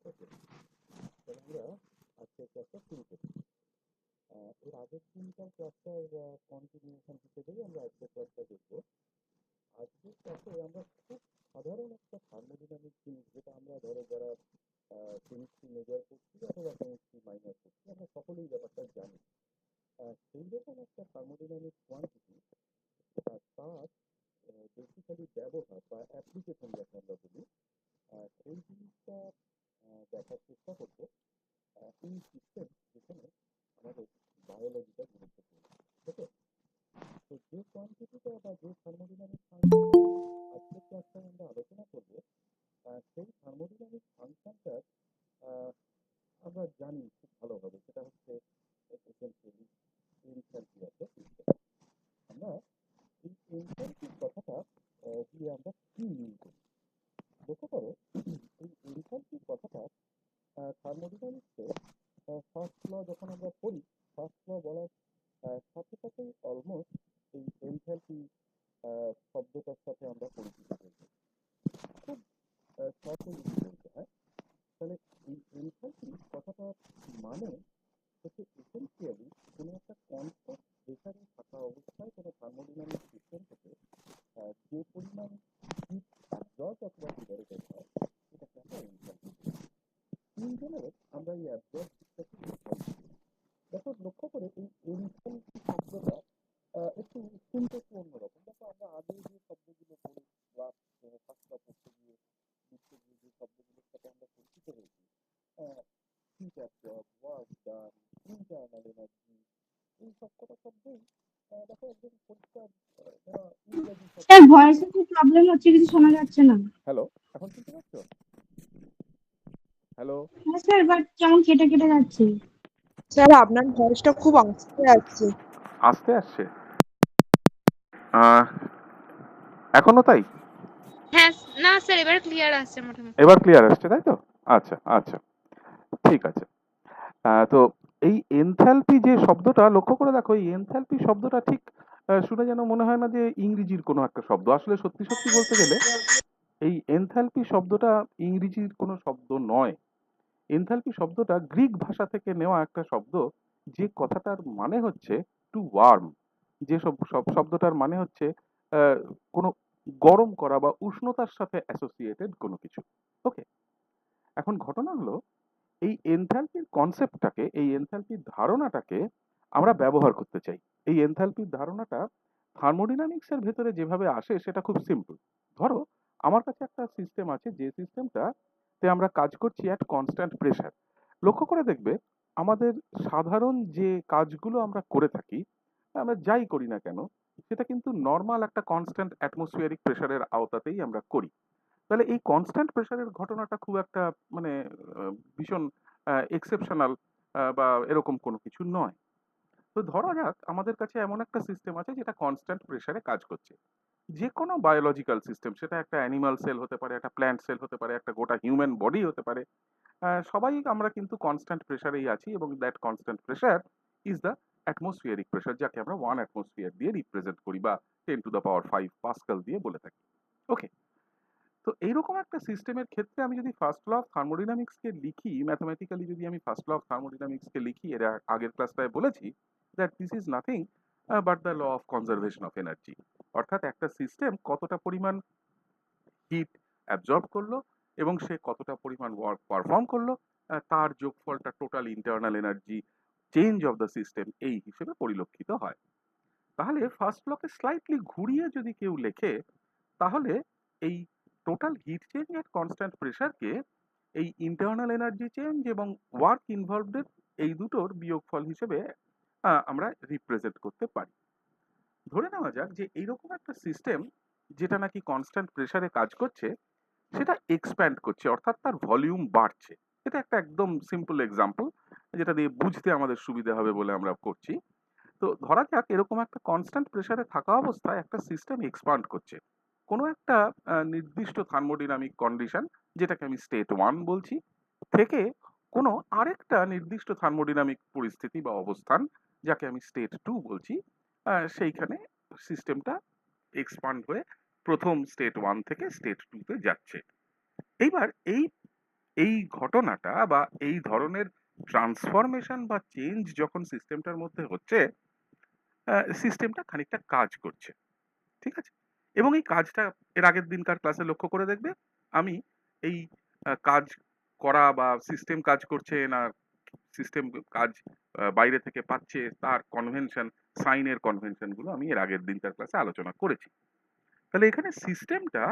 ওকে, তাহলে আমরা আজকের ক্লাসটা শুরু করি। এর আগের দিনকার ক্লাসটার কন্টিনিউশন হিসেবেই আমরা আজকের ক্লাসটা দেখবো। আজকের ক্লাসে আমরা খুব সাধারণ একটা থার্মোডিনামিক জিনিস, যেটা আমরা ধরো যারা কেমিস্ট্রি মেজর করছি অথবা কেমিস্ট্রি মাইনর করছি, আমরা সকলেই ব্যাপারটা জানি। সেই রকম একটা থার্মোডিনামিক কোয়ান্টিটি, তার বেসিক্যালি ব্যবহার বা অ্যাপ্লিকেশন যাকে আমরা বলি, সেই জিনিসটা দেখার চেষ্টা করবো এই সিস্টেম যেখানে আমাদের বায়োলজিটা গুরুত্বপূর্ণ। ওকে, তো যে কোয়ান্টিটিটা বা যে থার্মোডিনামিক ফাংশন আজকের ক্লাসটায় আমরা আলোচনা করবো, সেই থার্মোডিনামিক ফাংশনটার আমরা জানি খুব ভালোভাবে, সেটা হচ্ছে essentially enthalpy of the system. আমরা এই এনথালপির কথাটা দিয়ে আমরা কি মিন করি লক্ষ্য করো। এই এনথালপির কথাটা থার্মোডিনামিক্সে ফার্স্ট ল যখন আমরা পড়ি, ফার্স্ট ল বলার সাথে সাথেই অলমোস্ট এই এনথালপি শব্দটার সাথে আমরা পরিচিত হয়ে যাই। খুব শর্টে যদি বলতে হয়, তাহলে এই এনথালপি কথাটার মানে হচ্ছে এসেনশিয়ালি কোনো একটা কনস্ট্যান্ট প্রেসারে থাকা অবস্থায় কোনো থার্মোডিনামিক সিস্টেম থেকে যে পরিমাণ হিট অ্যাবজর্ব অথবা লিবারেটেড হয়, সেটাকে আমরা এনথালপি বলি। ইন জেনারেল আমরা এই অ্যাবজর্ব হিটটাকে এনথালপি বলি। দেখো, লক্ষ্য করে এই এনথালপি শব্দটা একটু শুনতে একটু অন্যরকম। দেখো, আমরা আগে যে শব্দগুলো পড়ে ক্লাস ফার্স্টটা পড়তে গিয়ে লিখতে গিয়ে যে শব্দগুলোর সাথে আমরা পরিচিত হয়েছি, heat absorb, work done, internal energy, এই সবকটা শব্দই দেখো একদম পরিষ্কার ইংরেজি শব্দ। স্যার ভয়েসে খুব প্রবলেম হচ্ছে, কিছু শোনা যাচ্ছে না। হ্যালো, এখন শুনতে পাচ্ছ? হ্যালো, হ্যাঁ স্যার, বাট কেমন কেটে কেটে যাচ্ছে। স্যার আপনার ভয়েসটা খুব আস্তে আসছে। আসতে আসছে? এখনো তাই? হ্যাঁ, না স্যার এবার ক্লিয়ার আসছে মোটামুটি। এবার ক্লিয়ার আসছে, তাই তো? আচ্ছা আচ্ছা, ঠিক আছে। তো এই এনথ্যালপি যে শব্দটা, লক্ষ্য করে দেখো, এই এনথ্যালপি শব্দটা ঠিক শুনে যেন মনে হয় না যে ইংরেজির কোনো একটা শব্দ। আসলে সত্যি সত্যি বলতে গেলে এই এনথ্যালপি শব্দটা ইংরেজির কোনো শব্দ নয়। এনথ্যালপি শব্দটা গ্রিক ভাষা থেকে নেওয়া একটা শব্দ, যে কথাটার মানে হচ্ছে টু ওয়ার্ম। যে সব সব শব্দটার মানে হচ্ছে আহ, কোনো গরম করা বা উষ্ণতার সাথে অ্যাসোসিয়েটেড কোনো কিছু। ওকে, এখন ঘটনা হলো, এই এনথ্যালপির কনসেপ্টটাকে, এই এনথ্যালপির ধারণাটাকে আমরা ব্যবহার করতে চাই। এই এনথ্যালপির ধারণাটা থার্মোডিনামিক্স এর ভেতরে যেভাবে আসে সেটা খুব সিম্পল। ধরো, আমার কাছে একটা সিস্টেম আছে, যে সিস্টেমটাতে আমরা কাজ করছি অ্যাট কনস্ট্যান্ট প্রেসার। লক্ষ্য করে দেখবে, আমাদের সাধারণ যে কাজগুলো আমরা করে থাকি, আমরা যাই করি না কেন, সেটা কিন্তু নর্মাল একটা কনস্ট্যান্ট অ্যাটমসফিয়ারিক প্রেসারের আওতাতেই আমরা করি। তাহলে এই কনস্ট্যান্ট প্রেসারের ঘটনাটা খুব একটা মানে ভীষণ এক্সেপশনাল বা এরকম কোনো কিছু নয়। তো ধরা যাক আমাদের কাছে এমন একটা সিস্টেম আছে যেটা কনস্ট্যান্ট প্রেসারে কাজ করছে। যে কোনো বায়োলজিক্যাল সিস্টেম, সেটা একটা অ্যানিমাল সেল হতে পারে, একটা প্ল্যান্ট সেল হতে পারে, একটা গোটা হিউম্যান বডি হতে পারে। সবাই আমরা কিন্তু কনস্ট্যান্ট প্রেসারেই আছি, এবং that constant pressure is the atmospheric pressure, যাকে আমরা 1 অ্যাটমসফিয়ার দিয়ে রিপ্রেজেন্ট করি বা 10⁵ পাস্কাল দিয়ে বলে থাকি। ওকে, তো এইরকম একটা সিস্টেমের ক্ষেত্রে আমি যদি ফার্স্ট ল অফ থার্মোডিনামিক্সকে লিখি ম্যাথমেটিক্যালি, যদি আমি ফার্স্ট ল অফ থার্মোডিনামিক্সকে লিখি, এর আগের ক্লাসটায় বলেছি that this is nothing but the law of conservation of energy. অর্থাৎ একটা সিস্টেম কতটা পরিমাণ হিট অ্যাবজর্ব করলো এবং সে কতটা পরিমাণ ওয়ার্ক পারফর্ম করলো, তার যোগফলটা total internal energy change of the system এই হিসেবে পরিলক্ষিত হয়। তাহলে ফার্স্ট লকে স্লাইটলি ঘুরিয়ে যদি কেউ লেখে, তাহলে এই টোটাল হিট চেঞ্জ এট কনস্ট্যান্ট প্রেসারকে এই ইন্টারনাল এনার্জি চেঞ্জ এবং ওয়ার্ক ইনভলভড এই দুটোর বিয়োগফল হিসেবে আমরা রিপ্রেজেন্ট করতে পারি। ধরে নেওয়া যাক যে এইরকম একটা সিস্টেম, যেটা নাকি কনস্ট্যান্ট প্রেসারে কাজ করছে, সেটা এক্সপ্যান্ড করছে, অর্থাৎ তার ভলিউম বাড়ছে। এটা একটা একদম সিম্পল এক্সাম্পল, যেটা দিয়ে বুঝতে আমাদের সুবিধা হবে বলে আমরা করছি। তো ধরা যাক এরকম একটা কনস্ট্যান্ট প্রেসারে থাকা অবস্থায় একটা সিস্টেম এক্সপান্ড করছে কোনো একটা নির্দিষ্ট থার্মোডিনামিক কন্ডিশন, যেটাকে আমি স্টেট 1 বলছি, থেকে কোনো আরেকটা নির্দিষ্ট থার্মোডিনামিক পরিস্থিতি বা অবস্থান, যাকে আমি স্টেট 2 বলছি, সেইখানে সিস্টেমটা এক্সপান্ড হয়ে প্রথম স্টেট 1 থেকে স্টেট 2 তে যাচ্ছে। এইবার এই এই ঘটনাটা বা এই ধরনের ট্রান্সফরমেশন বা চেঞ্জ যখন সিস্টেমটার মধ্যে হচ্ছে, সিস্টেমটা খানিকটা কাজ করছে, ঠিক আছে? এবং এই কাজটা এর আগের দিনকার ক্লাসে লক্ষ্য করে দেখবে আমি এই কাজ করা বা সিস্টেম কাজ করছে না সিস্টেম কাজ বাইরে থেকে পাচ্ছে তার কনভেনশন, সাইনের কনভেনশন গুলো আমি এর আগের দিনকার ক্লাসে আলোচনা করেছি। তাহলে এখানে সিস্টেমটা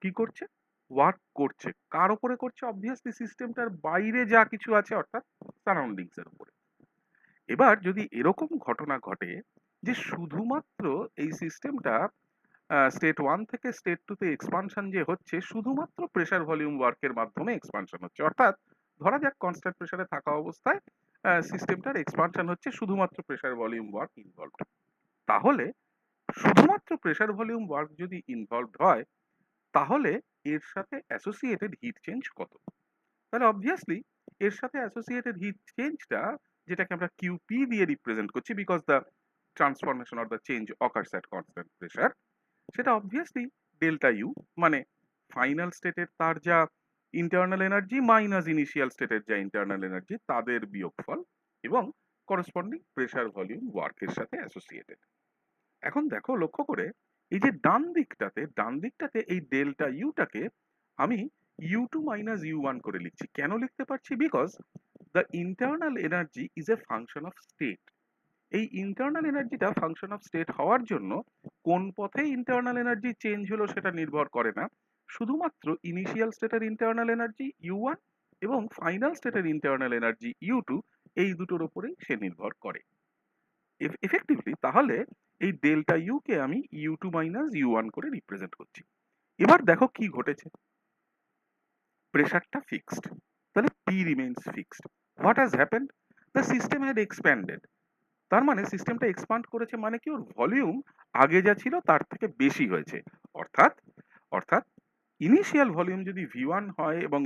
কি করছে? ওয়ার্ক করছে। কার উপরে করছে? অবভিয়াসলি সিস্টেমটার বাইরে যা কিছু আছে অর্থাৎ সারাউন্ডিংস এর উপরে। এবার যদি এরকম ঘটনা ঘটে যে শুধুমাত্র এই সিস্টেমটা স্টেট 1 থেকে স্টেট 2 তে এক্সপানশন যে হচ্ছে শুধুমাত্র প্রেসার ভলিউম ওয়ার্কের মাধ্যমে এক্সপানশন হচ্ছে, অর্থাৎ ধরা যাক কনস্ট্যান্ট প্রেসারে থাকা অবস্থায় সিস্টেমটার এক্সপানশন হচ্ছে শুধুমাত্র প্রেসার ভলিউম ওয়ার্ক ইনভলভড। তাহলে শুধুমাত্র প্রেসার ভলিউম ওয়ার্ক যদি ইনভলভড হয় তাহলে এর সাথে অ্যাসোসিয়েটেড হিট চেঞ্জ কত? তাহলে অবভিয়াসলি এর সাথে অ্যাসোসিয়েটেড হিট চেঞ্জটা, যেটাকে আমরা কিউপি দিয়ে রিপ্রেজেন্ট করছি because the transformation or the change occurs at constant pressure, সেটা অবভিয়াসলি ডেল্টা ইউ, মানে ফাইনাল স্টেটের তার যা ইন্টারনাল এনার্জি মাইনাস ইনিশিয়াল স্টেটের যা ইন্টারনাল এনার্জি তাদের বিয়োগফল এবং করসপন্ডিং প্রেসার ভলিউম ওয়ার্কের সাথে অ্যাসোসিয়েটেড। এখন দেখো লক্ষ্য করে এই যে ডান দিকটাতে এই ডেল্টা ইউটাকে আমি U two minus U one করে লিখছি। কেন লিখতে পারছি? Because the internal energy is a function of state. এই ইন্টারনাল এনার্জিটা ফাংশন অফ স্টেট হওয়ার জন্য কোন পথে ইন্টারনাল এনার্জি চেঞ্জ হলো সেটা নির্ভর করে না, শুধুমাত্র ইনিশিয়াল স্টেটের ইন্টারনাল এনার্জি ইউ ওয়ান এবং ফাইনাল স্টেটের ইন্টারনাল এনার্জি ইউ টু, এই দুটোর উপরেই সে নির্ভর করে এফেক্টিভলি। তাহলে এই ডেল্টা ইউ কে আমি U two minus U one করে রিপ্রেজেন্ট করছি। এবার দেখো কি ঘটেছে, প্রেসারটা ফিক্সড, তাহলে P remains fixed. What has happened? The system had expanded. তার মানে সিস্টেমটা এক্সপান্ড করেছে, মানে কি ওর ভলিউম আগে যা ছিল তার থেকে বেশি হয়েছে। অর্থাৎ অর্থাৎ ইনিশিয়াল ভলিউম যদি ভি ওয়ান হয় এবং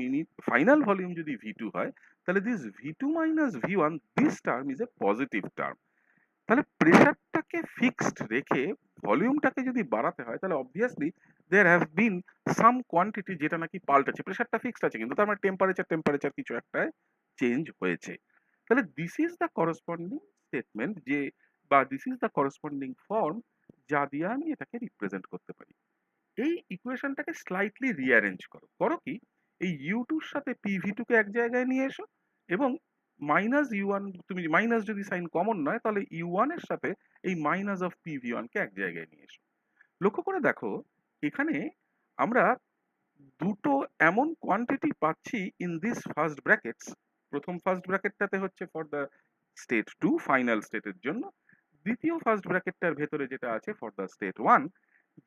ফাইনাল ভলিউম যদি ভি টু হয়, তাহলে this V two minus V one, this term is a positive term. তাহলে প্রেসারটাকে ফিক্সড রেখে ভলিউমটাকে যদি বাড়াতে হয় তাহলে obviously there have been some quantity যেটা নাকি পাল্টাচ্ছে। প্রেসারটা ফিক্সড আছে কিন্তু তার মানে টেম্পারেচার কিছু একটা চেঞ্জ হয়েছে। তাহলে this is the corresponding statement, যে বা this is the corresponding form যা দিয়ে আমি এটাকে রিপ্রেজেন্ট করতে পারি। এই ইকুয়েশনটাকে স্লাইটলি রিঅ্যারেঞ্জ করো। করো কি, এই ইউ টুর সাথে পিভি টু কে এক জায়গায় নিয়ে এসো এবং মাইনাস ইউ ওয়ান, তুমি মাইনাস যদি সাইন কমন নয় তাহলে ইউ ওয়ান এর সাথে এই মাইনাস অফ পিভি ওয়ান কে এক জায়গায় নিয়ে এসো। লক্ষ্য করে দেখো এখানে আমরা দুটো এমন কোয়ান্টিটি পাচ্ছি ইন দিস ফার্স্ট ব্র্যাকেটস। প্রথম ফার্স্ট ব্র্যাকেটটাতে হচ্ছে for the state to final স্টেটের জন্য, দ্বিতীয় ফার্স্ট ব্র্যাকেটটার ভেতরে যেটা আছে ফর দ্য স্টেট ওয়ান,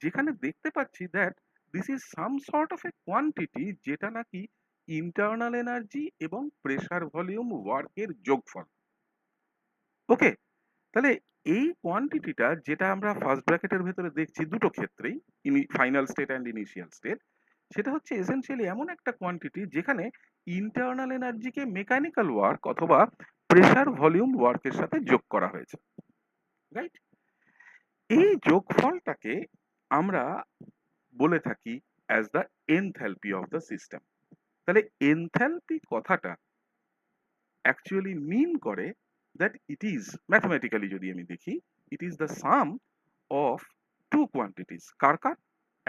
যেখানে দেখতে পাচ্ছি that this is some sort of A quantity যেটা নাকি ইন্টারনাল এনার্জি এবং প্রেসার ভলিউম ওয়ার্কের যোগফল। ওকে, তাহলে এই কোয়ান্টিটিটা যেটা আমরা ফার্স্ট ব্র্যাকেটের ভেতরে দেখছি দুটো ক্ষেত্রেই, final state and initial state, সেটা হচ্ছে এসেনশিয়ালি এমন একটা কোয়ান্টিটি যেখানে ইন্টারনাল এনার্জিকে মেকানিক্যাল ওয়ার্ক অথবা প্রেসার ভলিউম ওয়ার্কের সাথে যোগ করা হয়েছে, রাইট? এই যোগফলটাকে আমরা বলে থাকি as the enthalpy of the system. তাহলে এনথ্যালপি কথাটা অ্যাকচুয়ালি মিন করে দ্যাট ইট ইজ, ম্যাথমেটিক্যালি যদি আমি দেখি, it is the sum of two quantities. কার কার?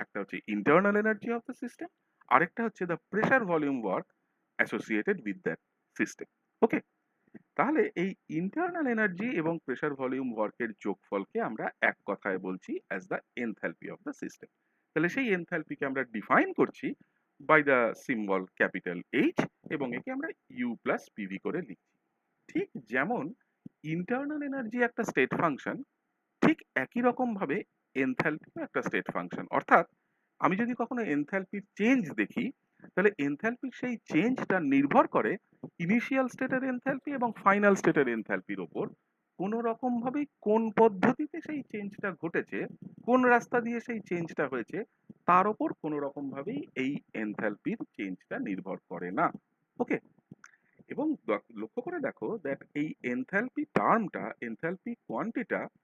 একটা হচ্ছে internal energy of the system, আরেকটা হচ্ছে the pressure volume work associated with that system. Okay, তাহলে এই ইন্টারনাল এনার্জি এবং প্রেসার ভলিউম ওয়ার্কের যোগফলকে আমরা এক কথায় বলছি as the enthalpy of the system. তাহলে সেই এনথ্যালপিকে আমরা ডিফাইন করছি by the symbol capital H এবং একে আমরা ইউ প্লাস পিভি করে লিখছি। ঠিক যেমন ইন্টারনাল এনার্জি একটা স্টেট ফাংশন, ঠিক একই রকম ভাবে এনথ্যালপিও একটা স্টেট ফাংশন। অর্থাৎ আমি যদি কখনো এনথ্যালপির চেঞ্জ দেখি তাহলে এনথ্যালপির সেই চেঞ্জটা নির্ভর করে ইনিশিয়াল স্টেটের এনথ্যালপি এবং ফাইনাল স্টেটের এনথ্যালপির ওপর। কোনো রকম ভাবে কোন পদ্ধতিতে সেই চেঞ্জটা ঘটেছে, কোন রাস্তা দিয়ে সেই চেঞ্জটা হয়েছে, তার ওপর কোনো রকম ভাবেই এই এনথ্যালপির চেঞ্জটা নির্ভর করে না। ওকে, এবং লক্ষ্য করে দেখো দ্যাট এই এনথ্যালপি টার্মটা, এনথ্যালপি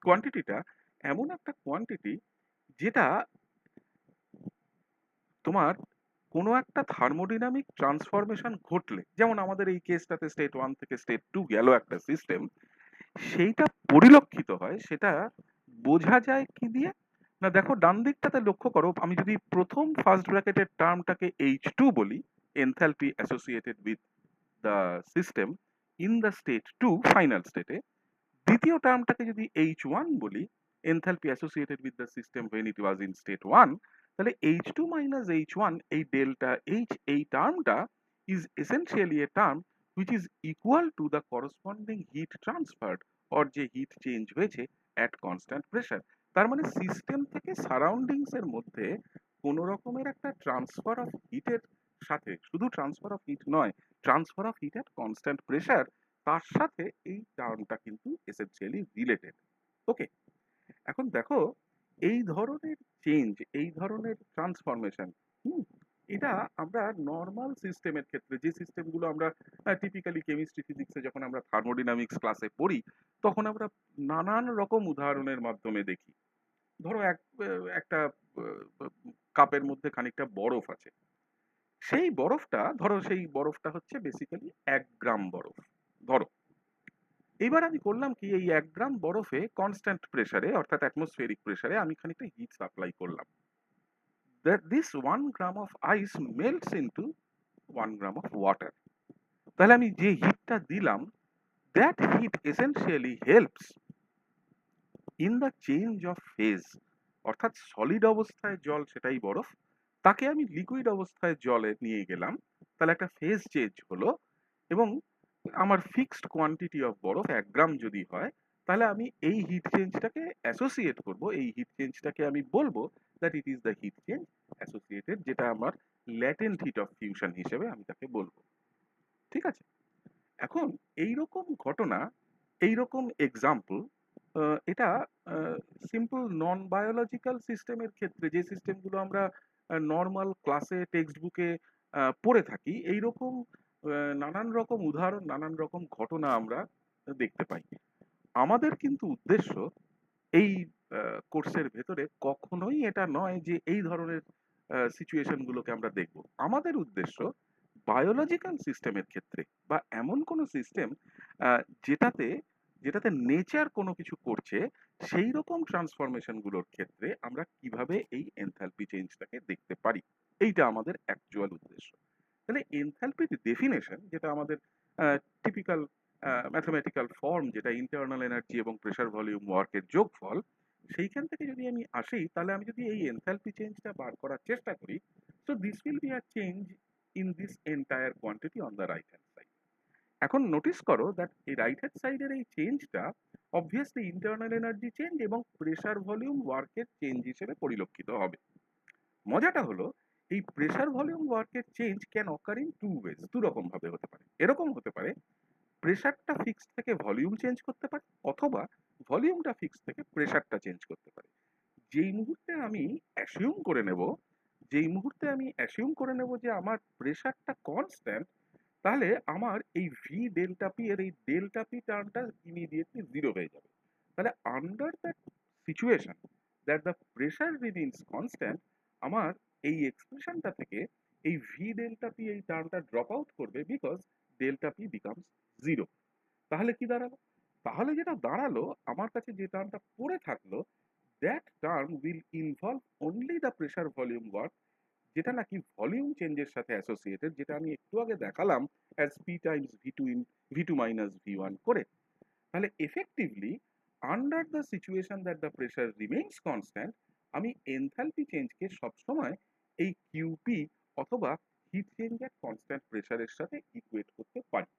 কোয়ান্টিটিটা এমন একটা কোয়ান্টিটি যেটা তোমার কোনো একটা থার্মোডিনামিক ট্রান্সফরমেশন ঘটলে, যেমন আমাদের এই কেসটাতে স্টেট 1 থেকে স্টেট 2 গেল একটা সিস্টেম, সেইটা পরিলক্ষিত হয়, সেটা বোঝা যায় কি দিয়ে? না দেখো ডান দিকটাতে লক্ষ্য করো, আমি যদি প্রথম ফার্স্ট ব্র্যাকেটের টার্মটাকে H2 বলি, enthalpy associated with the system in the state 2 final স্টেটে, দ্বিতীয় টার্মটাকে যদি H1 বলি, enthalpy associated with the system when it was in state 1, তাহলে H2 minus H1, এই ডেল্টা H, এই টার্মটা is essentially a term which is equal to the corresponding heat transferred, or যে hit change হয়েছে at constant pressure। তার মানে system থেকে surroundings এর মধ্যে কোন রকমের একটা ট্রান্সফার অফ হিটের সাথে, শুধু ট্রান্সফার অফ হিট নয়, transfer of heat at constant pressure, তার সাথে এই টার্মটা কিন্তু এসেনশিয়ালি রিলেটেড। ওকে, এখন দেখো এই ধরনের চেঞ্জ, এই ধরনের ট্রান্সফরমেশন, এটা আমরা নর্মাল সিস্টেমের ক্ষেত্রে, যে সিস্টেমগুলো আমরা টিপিক্যালি কেমিস্ট্রি ফিজিক্সে যখন আমরা থার্মোডিনামিক্স ক্লাসে পড়ি, তখন আমরা নানান রকম উদাহরণের মাধ্যমে দেখি। ধরো একটা কাপের মধ্যে খানিকটা বরফ আছে, সেই বরফটা, ধরো সেই বরফটা হচ্ছে বেসিক্যালি 1 গ্রাম বরফ ধরো। এবার আমি করলাম কি, এই 1 গ্রাম বরফে কনস্ট্যান্ট প্রেসারে, অর্থাৎ অ্যাটমসফিয়ারিক প্রেসারে আমি খানিকটা হিট সাপ্লাই করলাম। This 1 gram of ice melts into 1 gram of water. তাহলে আমি যে হিটটা দিলাম, that heat essentially helps in the change of phase, অর্থাৎ সলিড অবস্থায় জল, সেটাই বরফ, তাকে আমি লিকুইড অবস্থায় জলে নিয়ে গেলাম, তাহলে একটা ফেজ চেঞ্জ হলো, এবং আমার ফিক্সড কোয়ান্টিটি অফ বরফ 1 গ্রাম যদি হয়, তাহলে আমি এই হিট চেঞ্জটাকে অ্যাসোসিয়েট করব, এই হিট চেঞ্জটাকে আমি বলবো that it is the heat change associated, যেটা আমার ল্যাটেন্ট হিট অফ ফিউশন হিসেবে আমি তাকে বলবো। ঠিক আছে, এখন এইরকম ঘটনা, এইরকম এক্সাম্পল, এটা সিম্পল নন বায়োলজিক্যাল সিস্টেমের ক্ষেত্রে, যে সিস্টেমগুলো আমরা নর্মাল ক্লাসে টেক্সট বুকে পড়ে থাকি, এইরকম নানান রকম উদাহরণ, নানান রকম ঘটনা আমরা দেখতে পাই। আমাদের কিন্তু উদ্দেশ্য এই কোর্সের ভেতরে কখনোই এটা নয় যে এই ধরনের সিচুয়েশন গুলোকে আমরা দেখব। আমাদের উদ্দেশ্য বায়োলজিক্যাল সিস্টেমের ক্ষেত্রে, বা এমন কোনো সিস্টেম যেটাতে যেটাতে নেচার কোনো কিছু করছে, সেই রকম ট্রান্সফরমেশন গুলোর ক্ষেত্রে আমরা কিভাবে এই এনথালপি চেঞ্জটাকে দেখতে পারি, এইটা আমাদের অ্যাকচুয়াল উদ্দেশ্য। তাহলে এনথালপির ডেফিনেশন, যেটা আমাদের টিপিক্যাল ম্যাথমেটিক্যাল ফর্ম, যেটা ইন্টারনাল এনার্জি এবং প্রেসার ভলিউম ওয়ার্কের যোগফল, সেইখান থেকে যদি আমি আসি, তাহলে আমি যদি এই এনথালপি চেঞ্জটা বার করার চেষ্টা করি, so this will be a change in this entire quantity on the right hand side. এখন নোটিস করো দ্যাট এই রাইট হ্যান্ড সাইডের এই চেঞ্জটা অবভিয়াসলি ইন্টারনাল এনার্জি চেঞ্জ এবং প্রেসার ভলিউম ওয়ার্কের চেঞ্জ হিসেবে পরিলক্ষিত হবে। মজাটা হলো, এই প্রেসার ভলিউম ওয়ার্কের change can occur in two ways, দু রকম ভাবে হতে পারে। এরকম হতে পারে, প্রেসারটা ফিক্সড থেকে ভলিউম চেঞ্জ করতে পারে, অথবা ভলিউমটা ফিক্সড থেকে প্রেসারটা চেঞ্জ করতে পারে। যেই মুহূর্তে আমি অ্যাসিউম করে নেব, যে আমার প্রেসারটা কনস্ট্যান্ট, তাহলে আমার এই ভি ডেল্টা পি এর এই ডেল্টা পি টার্মটা ইমিডিয়েটলি জিরো হয়ে যাবে। তাহলে under that situation that the pressure remains constant, আমার এই এক্সপ্রেশনটা থেকে এই ভি ডেল্টা পি এই টার্মটা ড্রপ আউট করবে, because delta P becomes zero. তাহলে কি দাঁড়ালো? তাহলে যেটা দাঁড়ালো, আমার কাছে যে টার্মটা পড়ে থাকলো, that term will involve only the pressure volume work, যেটা নাকি ভলিউম চেঞ্জের সাথে অ্যাসোসিয়েটেড, যেটা আমি একটু আগে দেখালাম as P times V two minus V one করে। তাহলে effectively under the situation that the pressure remains constant, আমি এনথালপি চেঞ্জকে সবসময় এই কিউপি অথবা হিট চেঞ্জ অ্যাট কনস্ট্যান্ট প্রেসারের সাথে ইকুয়েট করতে পারি।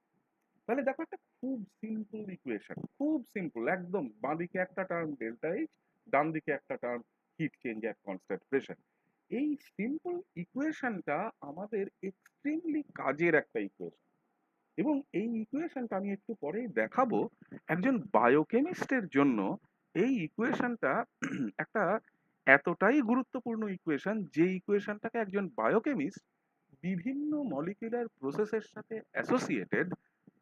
তাহলে দেখো একটা খুব সিম্পল ইকুয়েশন, খুব সিম্পল একদম। বাঁ দিকে একটা টার্ম ডেল্টা এইচ, ডান দিকে একটা term heat change at constant pressure. এই সিম্পল ইকুয়েশনটা আমাদের এক্সট্রিমলি কাজের একটা ইকুয়েশন, এবং এই ইকুয়েশনটা আমি একটু পরেই দেখাবো। একজন বায়োকেমিস্টের জন্য এই ইকুয়েশনটা একটা এতটাই গুরুত্বপূর্ণ ইকুয়েশন, যে ইকুয়েশনটাকে একজন বায়োকেমিস্ট বিভিন্ন মলিকুলার প্রসেসের সাথে অ্যাসোসিয়েটেড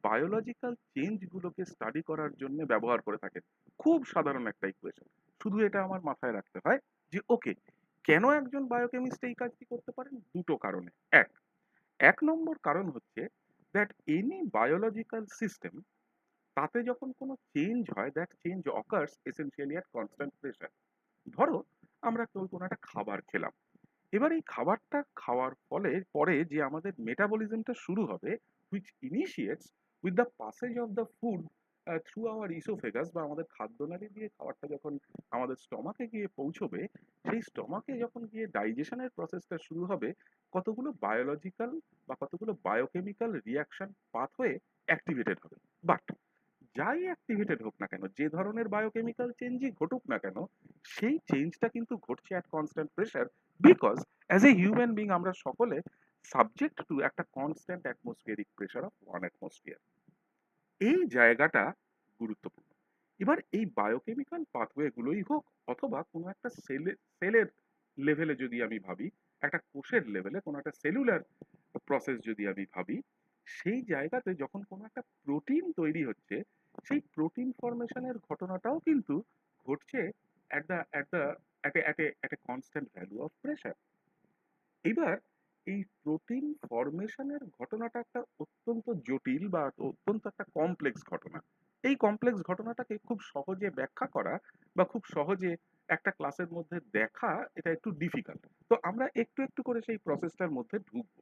বায়োলজিক্যাল চেঞ্জগুলোকে স্টাডি করার জন্য ব্যবহার করে থাকেন। খুব সাধারণ একটা ইকুয়েশন, শুধু এটা আমার মাথায় রাখতে হয় যে ওকে, কেন একজন বায়োকেমিস্ট এই কাজটি করতে পারেন? দুটো কারণে। এক নম্বর কারণ হচ্ছে দ্যাট এনি বায়োলজিক্যাল সিস্টেম, তাতে যখন কোনো চেঞ্জ হয়, that change occurs essentially at constant pressure. ধরো আমরা কেউ কোনো একটা খাবার খেলাম, এবার এই খাবারটা খাওয়ার ফলে পরে যে আমাদের মেটাবলিজমটা শুরু হবে, which initiates with the passage of the food through our oesophagus, বা আমাদের খাদ্যনালী দিয়ে খাবারটা যখন আমাদের স্টমাকে গিয়ে পৌঁছবে, সেই স্টমাকে যখন গিয়ে ডাইজেশনের প্রসেসটা শুরু হবে, কতগুলো বায়োলজিক্যাল বা কতগুলো বায়োকেমিক্যাল রিয়াকশন পাথওয়ে অ্যাক্টিভেটেড হবে। বাট যাই অ্যাক্টিভেটেড হোক না কেন, যে ধরনের বায়োকেমিক্যাল চেঞ্জই ঘটুক না কেন, সেই চেঞ্জটা কিন্তু ঘটছে at constant pressure, because as a human being আমরা সকলে সাবজেক্ট টু একটা constant atmospheric pressure of 1 atmosphere। এই জায়গাটা গুরুত্বপূর্ণ। এবার এই বায়োকেমিক্যাল পাথওয়ে গুলোই হোক, অথবা কোনো একটা সেলের লেভেলে যদি আমি ভাবি, একটা কোষের লেভেলে কোনো একটা সেলুলার প্রসেস যদি আমি ভাবি, সেই জায়গাতে যখন কোনো একটা প্রোটিন তৈরি হচ্ছে, সেই প্রোটিন ফর্মেশনের ঘটনাটাও কিন্তু ঘটছে at the at the at a constant value of pressure. এবার এই প্রোটিন ফর্মেশনের ঘটনাটা একটা অত্যন্ত জটিল বা অত্যন্ত একটা কমপ্লেক্স ঘটনা। এই কমপ্লেক্স ঘটনাটাকে খুব সহজে ব্যাখ্যা করা বা খুব সহজে একটা ক্লাসের মধ্যে দেখা, এটা একটু ডিফিকাল্ট। তো আমরা একটু একটু করে সেই প্রসেসটার মধ্যে ঢুকবো।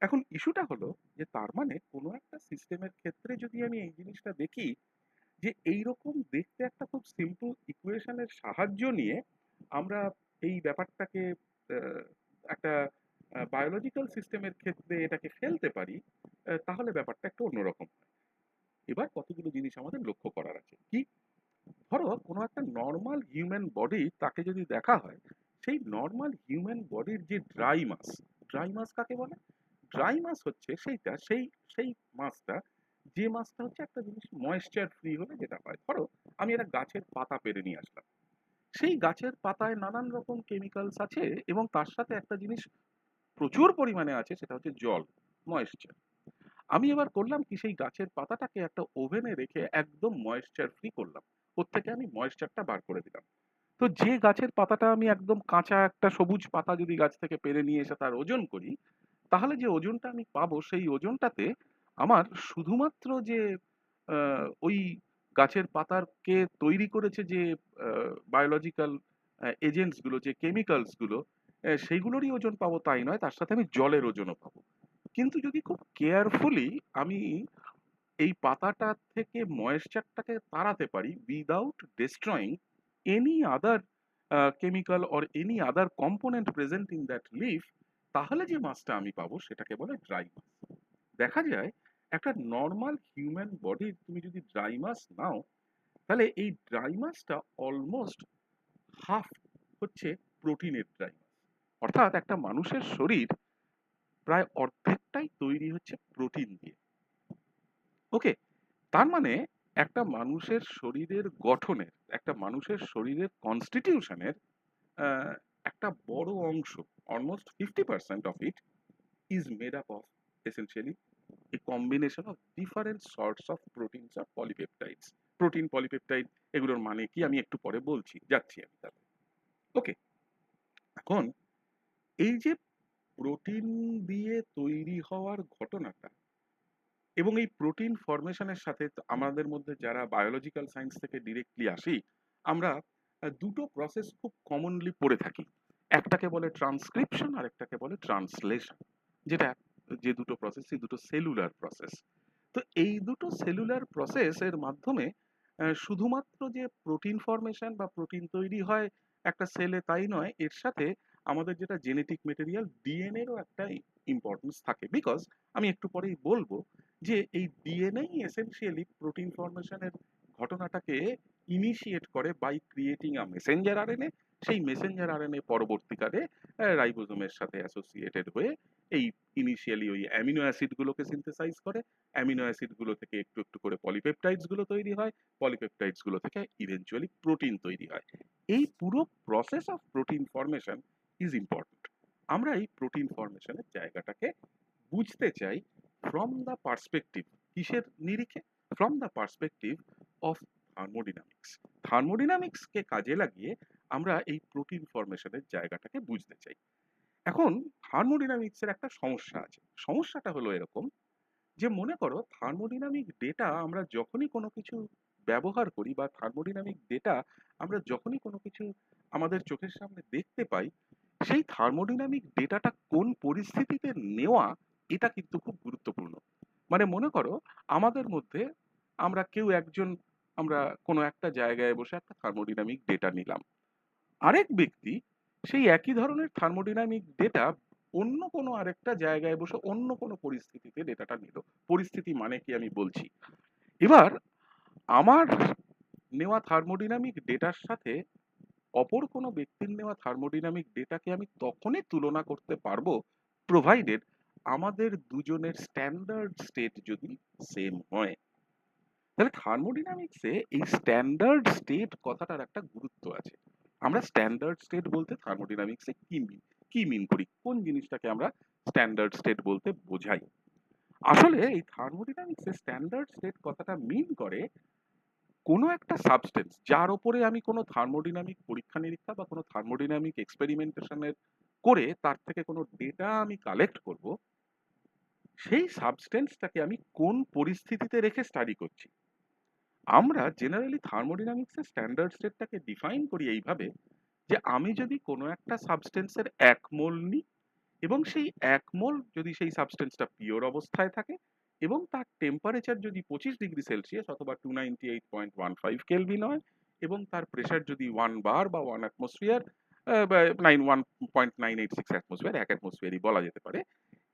এখন ইস্যুটা হলো যে তার মানে কোনো একটা সিস্টেমের ক্ষেত্রে যদি আমি এই জিনিসটা দেখি যে এইরকম দেখতে একটা খুব সিম্পল ইকুয়েশনের সাহায্য নিয়ে আমরা এই ব্যাপারটাকে আহ, একটা বায়োলজিক্যাল সিস্টেমের ক্ষেত্রে এটাকে ফেলতে পারি, তাহলে ব্যাপারটা একটু অন্যরকম হয়। এবার কতগুলো জিনিস আমাদের লক্ষ্য করার আছে। কি? ধরো কোনো একটা নর্মাল হিউম্যান বডি, তাকে যদি দেখা হয়, সেই নর্মাল হিউম্যান বডির যে ড্রাই মাস কাকে বলে? ড্রাই মাস হচ্ছে সেই সেই মাসটা, যে মাসটা হচ্ছে একটা জিনিস ময়েশ্চার ফ্রি হলে যেটা হয়। ধরো আমি একটা গাছের পাতা পেরে নিয়ে আসলাম, সেই গাছের পাতায় নানান রকম কেমিক্যালস আছে, এবং তার সাথে একটা জিনিস প্রচুর পরিমাণে আছে, সেটা হচ্ছে জল, ময়েশ্চার। আমি এবার করলাম কি, সেই গাছের পাতাটাকে একটা ওভেনে রেখে একদম ময়েশ্চার ফ্রি করলাম, ওর থেকে আমি ময়েশ্চারটা বার করে দিলাম। তো যে গাছের পাতাটা আমি একদম কাঁচা একটা সবুজ পাতা যদি গাছ থেকে পেরে নিয়ে এসে তার ওজন করি, তাহলে যে ওজনটা আমি পাবো, সেই ওজনটাতে আমার শুধুমাত্র যে ওই গাছের পাতাকে তৈরি করেছে যে বায়োলজিক্যাল এজেন্টস গুলো, যে কেমিক্যালস গুলো, সেইগুলোরই ওজন পাবো তাই নয়, তার সাথে আমি জলের ওজনও পাবো। কিন্তু যদি খুব কেয়ারফুলি আমি এই পাতাটা থেকে ময়েশ্চারটাকে তাড়াতে পারি without destroying any other chemical or any other component present in that leaf, তাহলে যে মাছটা আমি পাবো সেটাকে বলে ড্রাই মাছ। দেখা যায় একটা নর্মাল হিউম্যান বডি তুমি যদি ড্রাই মাছ নাও, তাহলে এই ড্রাই মাছটা অলমোস্ট হাফ হচ্ছে প্রোটিনের ড্রাই মাছ। অর্থাৎ একটা মানুষের শরীর প্রায় অর্ধেকটাই তৈরি হচ্ছে প্রোটিন দিয়ে। ওকে, তার মানে একটা মানুষের শরীরের গঠনের, একটা মানুষের শরীরের কনস্টিটিউশনের একটা বড় অংশ, almost 50% of it is made up of essentially a combination of different sorts of proteins or polypeptides। Protein, polypeptide, এগুলোর মানে কি আমি একটু পরে বলছি, যাচ্ছি আমি তাহলে। ওকে, এখন এই যে প্রোটিন দিয়ে তৈরি হওয়ার ঘটনাটা, এবং এই প্রোটিন ফর্মেশনের সাথে আমাদের মধ্যে যারা বায়োলজিক্যাল সায়েন্স থেকে ডিরেক্টলি আসি, আমরা দুটো প্রসেস খুব কমনলি পড়ে থাকি। একটাকে বলে ট্রান্সক্রিপশন আর একটাকে বলে ট্রান্সলেশন। যেটা যে দুটো প্রসেস, এই দুটো সেলুলার প্রসেস। তো এই দুটো সেলুলার প্রসেস এর মাধ্যমে শুধুমাত্র যে প্রোটিন ফর্মেশন বা প্রোটিন তৈরি হয় একটা সেলে তাই নয়, এর সাথে আমাদের যেটা জেনেটিক মেটেরিয়াল ডিএনএরও একটা ইম্পর্টেন্স থাকে। বিকজ আমি একটু পরেই বলবো যে এই ডিএনএ এসেনশিয়ালি প্রোটিন ফর্মেশনের ঘটনাটাকে ইনিশিয়েট করে by creating a messenger RNA. সেই মেসেঞ্জার আরএনএ পরবর্তীকালে রাইবোজোমের সাথে অ্যাসোসিয়েটেড হয়ে এই ইনিশিয়ালি ওই অ্যামিনো অ্যাসিড গুলোকে সিনথেসাইজ করে, অ্যামিনো অ্যাসিড গুলো থেকে একটু একটু করে পলিপেপটাইডস গুলো তৈরি হয়, পলিপেপটাইডস গুলো থেকে ইভেনচুয়ালি প্রোটিন তৈরি হয়। এই পুরো process of protein formation is important. আমরা এই প্রোটিন ফর্মেশনের জায়গাটাকে বুঝতে চাই ফ্রম দ্য পার্সপেক্টিভ, কিসের নিরিখে? From the perspective of thermodynamics. থার্মোডিনামিক্সকে কাজে লাগিয়ে আমরা এই প্রোটিন ফরমেশনের জায়গাটাকে বুঝতে চাই। এখন থার্মোডিনামিক্সের একটা সমস্যা আছে। সমস্যাটা হলো এরকম যে মনে করো থার্মোডিনামিক ডেটা আমরা যখনই কোনো কিছু ব্যবহার করি বা থার্মোডিনামিক ডেটা আমরা যখনই কোনো কিছু আমাদের চোখের সামনে দেখতে পাই, সেই থার্মোডিনামিক ডেটাটা কোন পরিস্থিতিতে নেওয়া এটা কিন্তু খুব গুরুত্বপূর্ণ। মানে মনে করো আমাদের মধ্যে আমরা কেউ একজন আমরা কোনো একটা জায়গায় বসে একটা থার্মোডিনামিক ডেটা নিলাম, আরেক ব্যক্তি সেই একই ধরনের থার্মোডিনামিক ডেটা অন্য কোনো আরেকটা জায়গায় বসে অন্য কোনো পরিস্থিতিতে ডেটাটা নিল। পরিস্থিতি মানে কি আমি বলছি। এবার আমার নেওয়া থার্মোডিনামিক ডেটার সাথে অপর কোনো ব্যক্তির নেওয়া থার্মোডিনামিক ডেটাকে আমি তখনই তুলনা করতে পারবো প্রোভাইডেড আমাদের দুজনের স্ট্যান্ডার্ড স্টেট যদি সেম হয়। তাহলে থার্মোডিনামিক্সে এই স্ট্যান্ডার্ড স্টেট কথাটার একটা গুরুত্ব আছে। আমরা স্ট্যান্ডার্ড স্টেট বলতে থার্মোডিনামিক্সে কি মিন করি, কোন জিনিসটাকে আমরা স্ট্যান্ডার্ড স্টেট বলতে বোঝাই। আসলে এই থার্মোডিনামিক্সে স্ট্যান্ডার্ড স্টেট কথাটা মিন করে কোনো একটা সাবস্টেন্স যার উপরে আমি কোনো থার্মোডিনামিক পরীক্ষা নিরীক্ষা বা কোনো থার্মোডিনামিক এক্সপেরিমেন্টেশনের করে তার থেকে কোনো ডেটা আমি কালেক্ট করব, সেই সাবস্টেন্সটাকে আমি কোন পরিস্থিতিতে রেখে স্টাডি করছি। আমরা জেনারেলি থার্মোডিনামিক্সের স্ট্যান্ডার্ড স্টেটটাকে ডিফাইন করি এইভাবে যে আমি যদি কোনো একটা সাবস্টেন্সের 1 মোল নিই এবং সেই 1 মোল যদি সেই সাবস্টেন্সটা পিওর অবস্থায় থাকে এবং তার টেম্পারেচার যদি 25°C অথবা 298.15 কেলভিন হয় এবং তার প্রেশার যদি 1 বার বা 1 অ্যাটমসফিয়ার বা 1.986 অ্যাটমসফিয়ার, 1 অ্যাটমসফিয়ারই বলা যেতে পারে,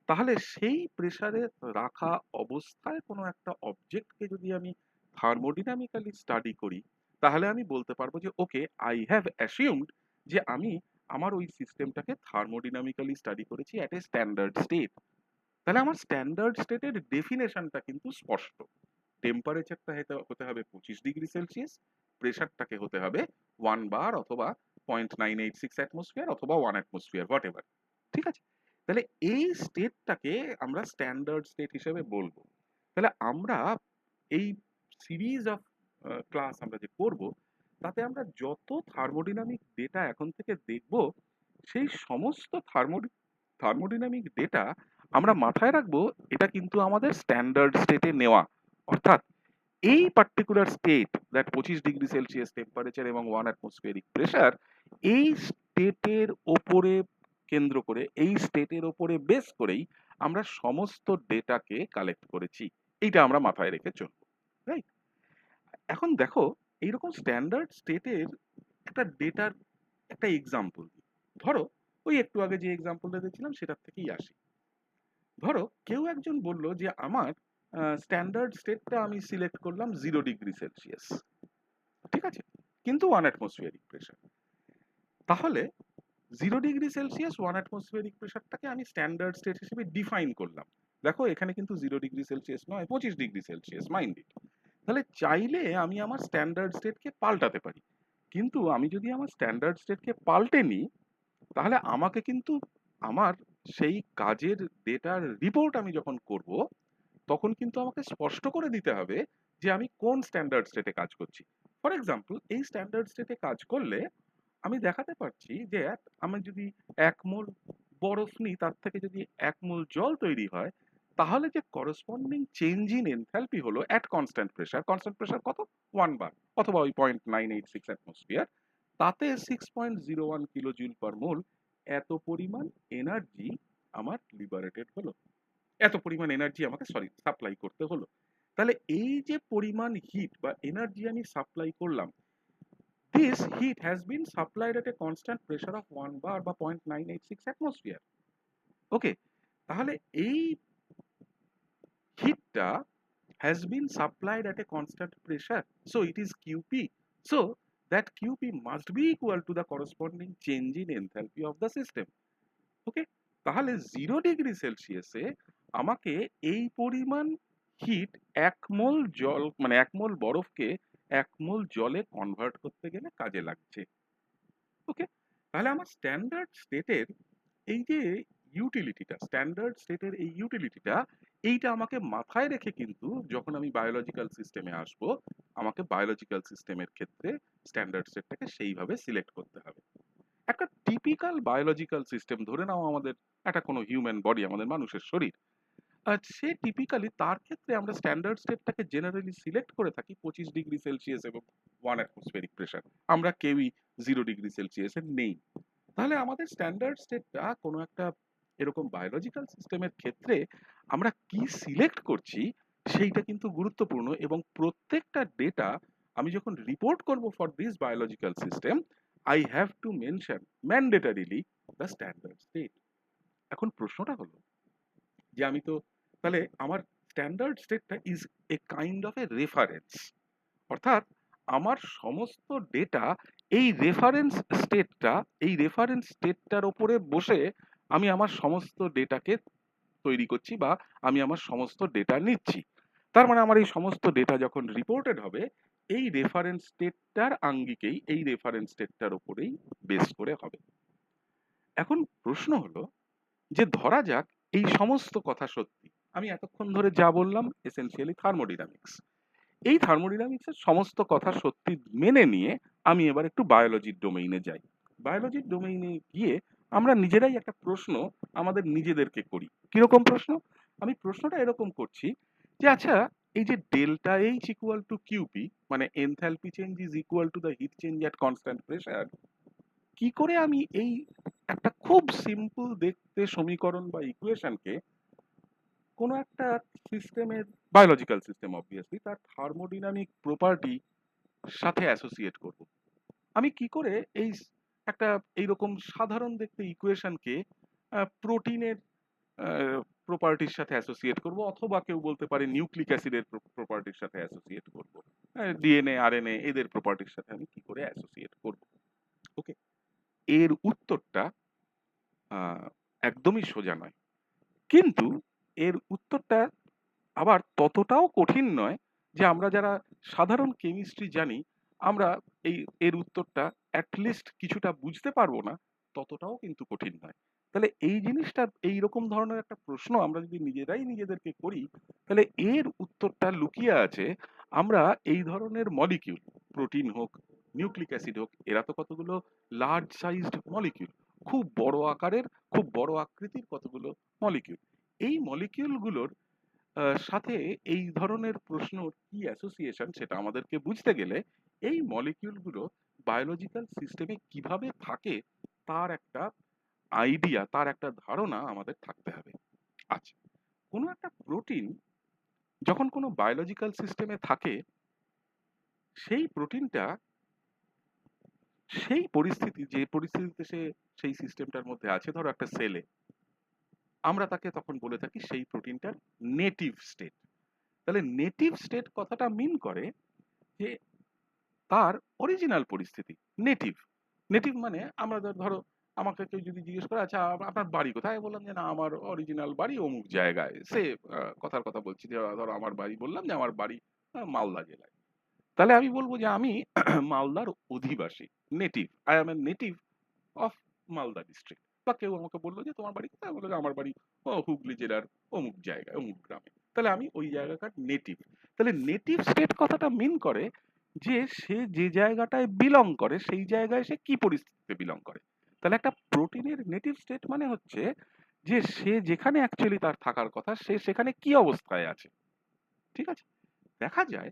তাহলে সেই প্রেসারে রাখা অবস্থায় কোনো একটা অবজেক্টকে যদি আমি থার্মোডিনামিক্যালি স্টাডি করি, তাহলে আমি বলতে পারবো যে ওকে আই হ্যাভ অ্যাসিউমড যে আমি আমার ওই সিস্টেমটাকে থার্মোডিনামিক্যালি স্টাডি করেছি অ্যাট এ স্ট্যান্ডার্ড স্টেট। তাহলে আমার স্ট্যান্ডার্ড স্টেটের ডেফিনেশনটা কিন্তু স্পষ্ট। টেম্পারেচারটা হতে হবে 25°C, প্রেশারটাকে হতে হবে 1 বার অথবা 0.986 অ্যাটমসফিয়ার অথবা 1 অ্যাটমসফিয়ার হোয়াট এভার। ঠিক আছে, তাহলে এই স্টেটটাকে আমরা স্ট্যান্ডার্ড স্টেট হিসেবে বলবো। তাহলে আমরা এই সিরিজ অফ ক্লাস আমরা যে করব তাতে আমরা যত থার্মোডিনামিক ডেটা এখন থেকে দেখব সেই সমস্ত থার্মোডিনামিক ডেটা আমরা মাথায় রাখবো এটা কিন্তু আমাদের স্ট্যান্ডার্ড স্টেটে নেওয়া, অর্থাৎ এই particular state that 25°C temperature এবং 1 অ্যাটমসফিয়ারিক প্রেশার, এই স্টেটের ওপরে কেন্দ্র করে এই স্টেটের ওপরে বেস করেই আমরা সমস্ত ডেটাকে কালেক্ট করেছি, এইটা আমরা মাথায় রেখে চলবো, রাইট? এখন দেখো এইরকম স্ট্যান্ডার্ড স্টেটের একটা ডেটার একটা এক্সাম্পল ধরো, ওই একটু আগে যে এক্সাম্পলটা দিয়েছিলাম সেটার থেকেই আসি। ধরো কেউ একজন বলল যে আমার স্ট্যান্ডার্ড স্টেটটা আমি সিলেক্ট করলাম 0°C, ঠিক আছে, কিন্তু 1 অ্যাটমসফিয়ারিক প্রেশার। তাহলে 0°C 1 অ্যাটমসফিয়ারিক প্রেশারটাকে আমি স্ট্যান্ডার্ড স্টেট হিসেবে ডিফাইন করলাম। দেখো এখানে কিন্তু 0°C নয়, 25°C, মাইন্ড ইট। তাহলে চাইলে আমি আমার স্ট্যান্ডার্ড স্টেটকে পাল্টাতে পারি, কিন্তু আমি যদি আমার স্ট্যান্ডার্ড স্টেটকে পাল্টে নিই তাহলে আমাকে কিন্তু আমার সেই কাজের ডেটার রিপোর্ট আমি যখন করব তখন কিন্তু আমাকে স্পষ্ট করে দিতে হবে যে আমি কোন স্ট্যান্ডার্ড স্টেটে কাজ করছি। ফর এক্সাম্পল, এই স্ট্যান্ডার্ড স্টেটে কাজ করলে আমি দেখাতে পারছি যে আমি যদি 1 মোল বরফ নিই তার থেকে যদি 1 মোল জল তৈরি হয়, তাহলে যে করসপন্ডিং চেঞ্জ ইন এনথালপি হলো অ্যাট কনস্ট্যান্ট প্রেশার কত, 1 বার অথবা ওই 0.986 অ্যাটমসফিয়ার, তাতে 6.01 কিলোজুল পার মোল এত পরিমাণ এনার্জি আমার লিবারেটেড হলো, এত পরিমাণ এনার্জি আমাকে সাপ্লাই করতে হলো। তাহলে এই যে পরিমাণ হিট বা এনার্জি আমি সাপ্লাই করলাম, this heat has been supplied at a constant pressure of 1 bar বা 0.986 অ্যাটমসফিয়ার। ওকে, তাহলে এই হিটটা has been supplied at a constant pressure, so it is QP. So that QP must be equal to the corresponding change in enthalpy of the system. Okay, তাহলে 0°C আমাকে এই পরিমাণ hit 1 মোল জল মানে 1 মোল বরফকে 1 মোল জলে কনভার্ট করতে গেলে কাজে লাগছে। ওকে, তাহলে আমার স্ট্যান্ডার্ড স্টেটের এই যে স্ট্যান্ডার্ড স্টেটের এই ইউটিলিটিটা এইটা আমাকে মাথায় রেখে কিন্তু যখন আমি বায়োলজিক্যাল সিস্টেমে আসব, আমাকে বায়োলজিক্যাল সিস্টেমের ক্ষেত্রে স্ট্যান্ডার্ড সেটটাকে সেইভাবে সিলেক্ট করতে হবে। একটা টিপিক্যাল বায়োলজিক্যাল সিস্টেম ধরে নাও, আমাদের একটা কোনো হিউম্যান বডি, আমাদের মানুষের শরীর, আর সে টিপিক্যালি তার ক্ষেত্রে আমরা স্ট্যান্ডার্ড স্টেটটাকে জেনারেলি সিলেক্ট করে থাকি 25°C এবং 1 অ্যাটমসফেরিক প্রেশার। আমরা কেউই 0°C নেই। তাহলে আমাদের স্ট্যান্ডার্ড স্টেটটা কোনো একটা এরকম বায়োলজিক্যাল সিস্টেমের ক্ষেত্রে আমরা কি সিলেক্ট করছি সেইটা কিন্তু গুরুত্বপূর্ণ, এবং প্রত্যেকটা ডেটা আমি যখন রিপোর্ট করব for this biological system, I have to mention mandatorily the standard state. এখন প্রশ্নটা হলো যে আমি তো তাহলে আমার স্ট্যান্ডার্ড স্টেটটা is a kind of a reference, অর্থাৎ আমার সমস্ত ডেটা এই রেফারেন্স স্টেটটার উপরে বসে আমি আমার সমস্ত ডেটাকে তৈরি করছি, বা আমি আমার সমস্ত ডেটা নিচ্ছি। তার মানে আমার এই সমস্ত ডেটা যখন রিপোর্টেড হবে, এই রেফারেন্স স্টেটটার আঙ্গিকেই, এই রেফারেন্স স্টেটটার উপরেই বেস করে হবে। এখন প্রশ্ন হলো যে ধরা যাক এই সমস্ত কথা সত্যি, আমি এতক্ষণ ধরে যা বললাম এসেনশিয়ালি থার্মোডিনামিক্স, এই থার্মোডিনামিক্সের সমস্ত কথা সত্যি মেনে নিয়ে আমি এবার একটু বায়োলজির ডোমেইনে যাই। বায়োলজির ডোমেইনে গিয়ে আমরা নিজেরাই একটা প্রশ্ন আমাদের নিজেদেরকে করি। কিরকম প্রশ্ন? আমি প্রশ্নটা এরকম করছি যে আচ্ছা, এই যে delta H equal to Q P, মানে enthalpy change is equal to the heat change at constant pressure, কি করে আমি এই একটা খুব সিম্পল দেখতে সমীকরণ বা ইকুয়েশনকে কোনো একটা সিস্টেমের, বায়োলজিক্যাল সিস্টেম অবভিয়াসলি, তার থার্মোডিনামিক প্রপার্টি সাথে অ্যাসোসিয়েট করব? আমি কি করে এই একটা এইরকম সাধারণ দেখতে ইকুয়েশনকে প্রোটিনের প্রপার্টির সাথে অ্যাসোসিয়েট করব, অথবা কেউ বলতে পারে নিউক্লিক অ্যাসিডের প্রপার্টির সাথে অ্যাসোসিয়েট করব, ডিএনএ আরএনএ এদের প্রপার্টির সাথে আমি কি করে অ্যাসোসিয়েট করব? ওকে, এর উত্তরটা আহ, একদমই সোজা নয়, কিন্তু এর উত্তরটা আবার ততটাও কঠিন নয় যে আমরা যারা সাধারণ কেমিস্ট্রি জানি আমরা এর উত্তরটা অ্যাটলিস্ট কিছুটা বুঝতে পারবো না, ততটাও কিন্তু কঠিন নয়। তাহলে এই জিনিসটা, এই রকম ধরনের একটা প্রশ্ন আমরা যদি নিজেরাই নিজেদেরকে করি, তাহলে এর উত্তরটা লুকিয়ে আছে আমরা এই ধরনের মলিকিউল, প্রোটিন হোক, নিউক্লিক অ্যাসিড হোক, এরা তো কতগুলো লার্জ সাইজড মলিকিউল, খুব বড় আকারের, খুব বড় আকৃতির কতগুলো মলিকিউল, এই মলিকিউলগুলোর সাথে এই ধরনের প্রশ্নর কি অ্যাসোসিয়েশন সেটা আমাদেরকে বুঝতে গেলে এই মলিকিউলগুলো বায়োলজিক্যাল সিস্টেমে কিভাবে থাকে তার একটা আইডিয়া, তার একটা ধারণা আমাদের থাকতে হবে। আচ্ছা, কোনো একটা প্রোটিন যখন কোনো বায়োলজিক্যাল সিস্টেমে থাকে, সেই প্রোটিনটা সেই পরিস্থিতি, যে পরিস্থিতিতে সে সেই সিস্টেমটার মধ্যে আছে, ধরো একটা সেলে, আমরা তাকে তখন বলে থাকি সেই প্রোটিনটার নেটিভ স্টেট। তাহলে নেটিভ স্টেট কথাটা মিন করে যে তার অরিজিনাল পরিস্থিতি। নেটিভ, নেটিভ মানে আমরা ধরো আমাকে কেউ যদি জিজ্ঞেস করে আচ্ছা আপনার বাড়ি কোথায়, বললাম যে না আমার অরিজিনাল বাড়ি অমুক জায়গায়, সে কথার কথা বলছি যে ধরো আমার বাড়ি, বললাম যে আমার বাড়ি মালদা জেলায়, তাহলে আমি বলবো যে আমি মালদার অধিবাসী, native, I M a native of Malda district. বা কেউ আমাকে বললো যে তোমার বাড়ি কোথায়, বললো যে আমার বাড়ি হুগলি জেলার অমুক জায়গায় অমুক গ্রামে, তাহলে আমি ওই জায়গাকার নেটিভ। তাহলে নেটিভ স্টেট কথাটা মিন করে যে সে যে জায়গাটায় বিলং করে সেই জায়গায় সে কি পরিস্থিতিতে বিলং করে। তাহলে একটা প্রোটিনের নেটিভ স্টেট মানে হচ্ছে যে সে যেখানে অ্যাকচুয়ালি তার থাকার কথা সে সেখানে কি অবস্থায় আছে। ঠিক আছে, দেখা যায়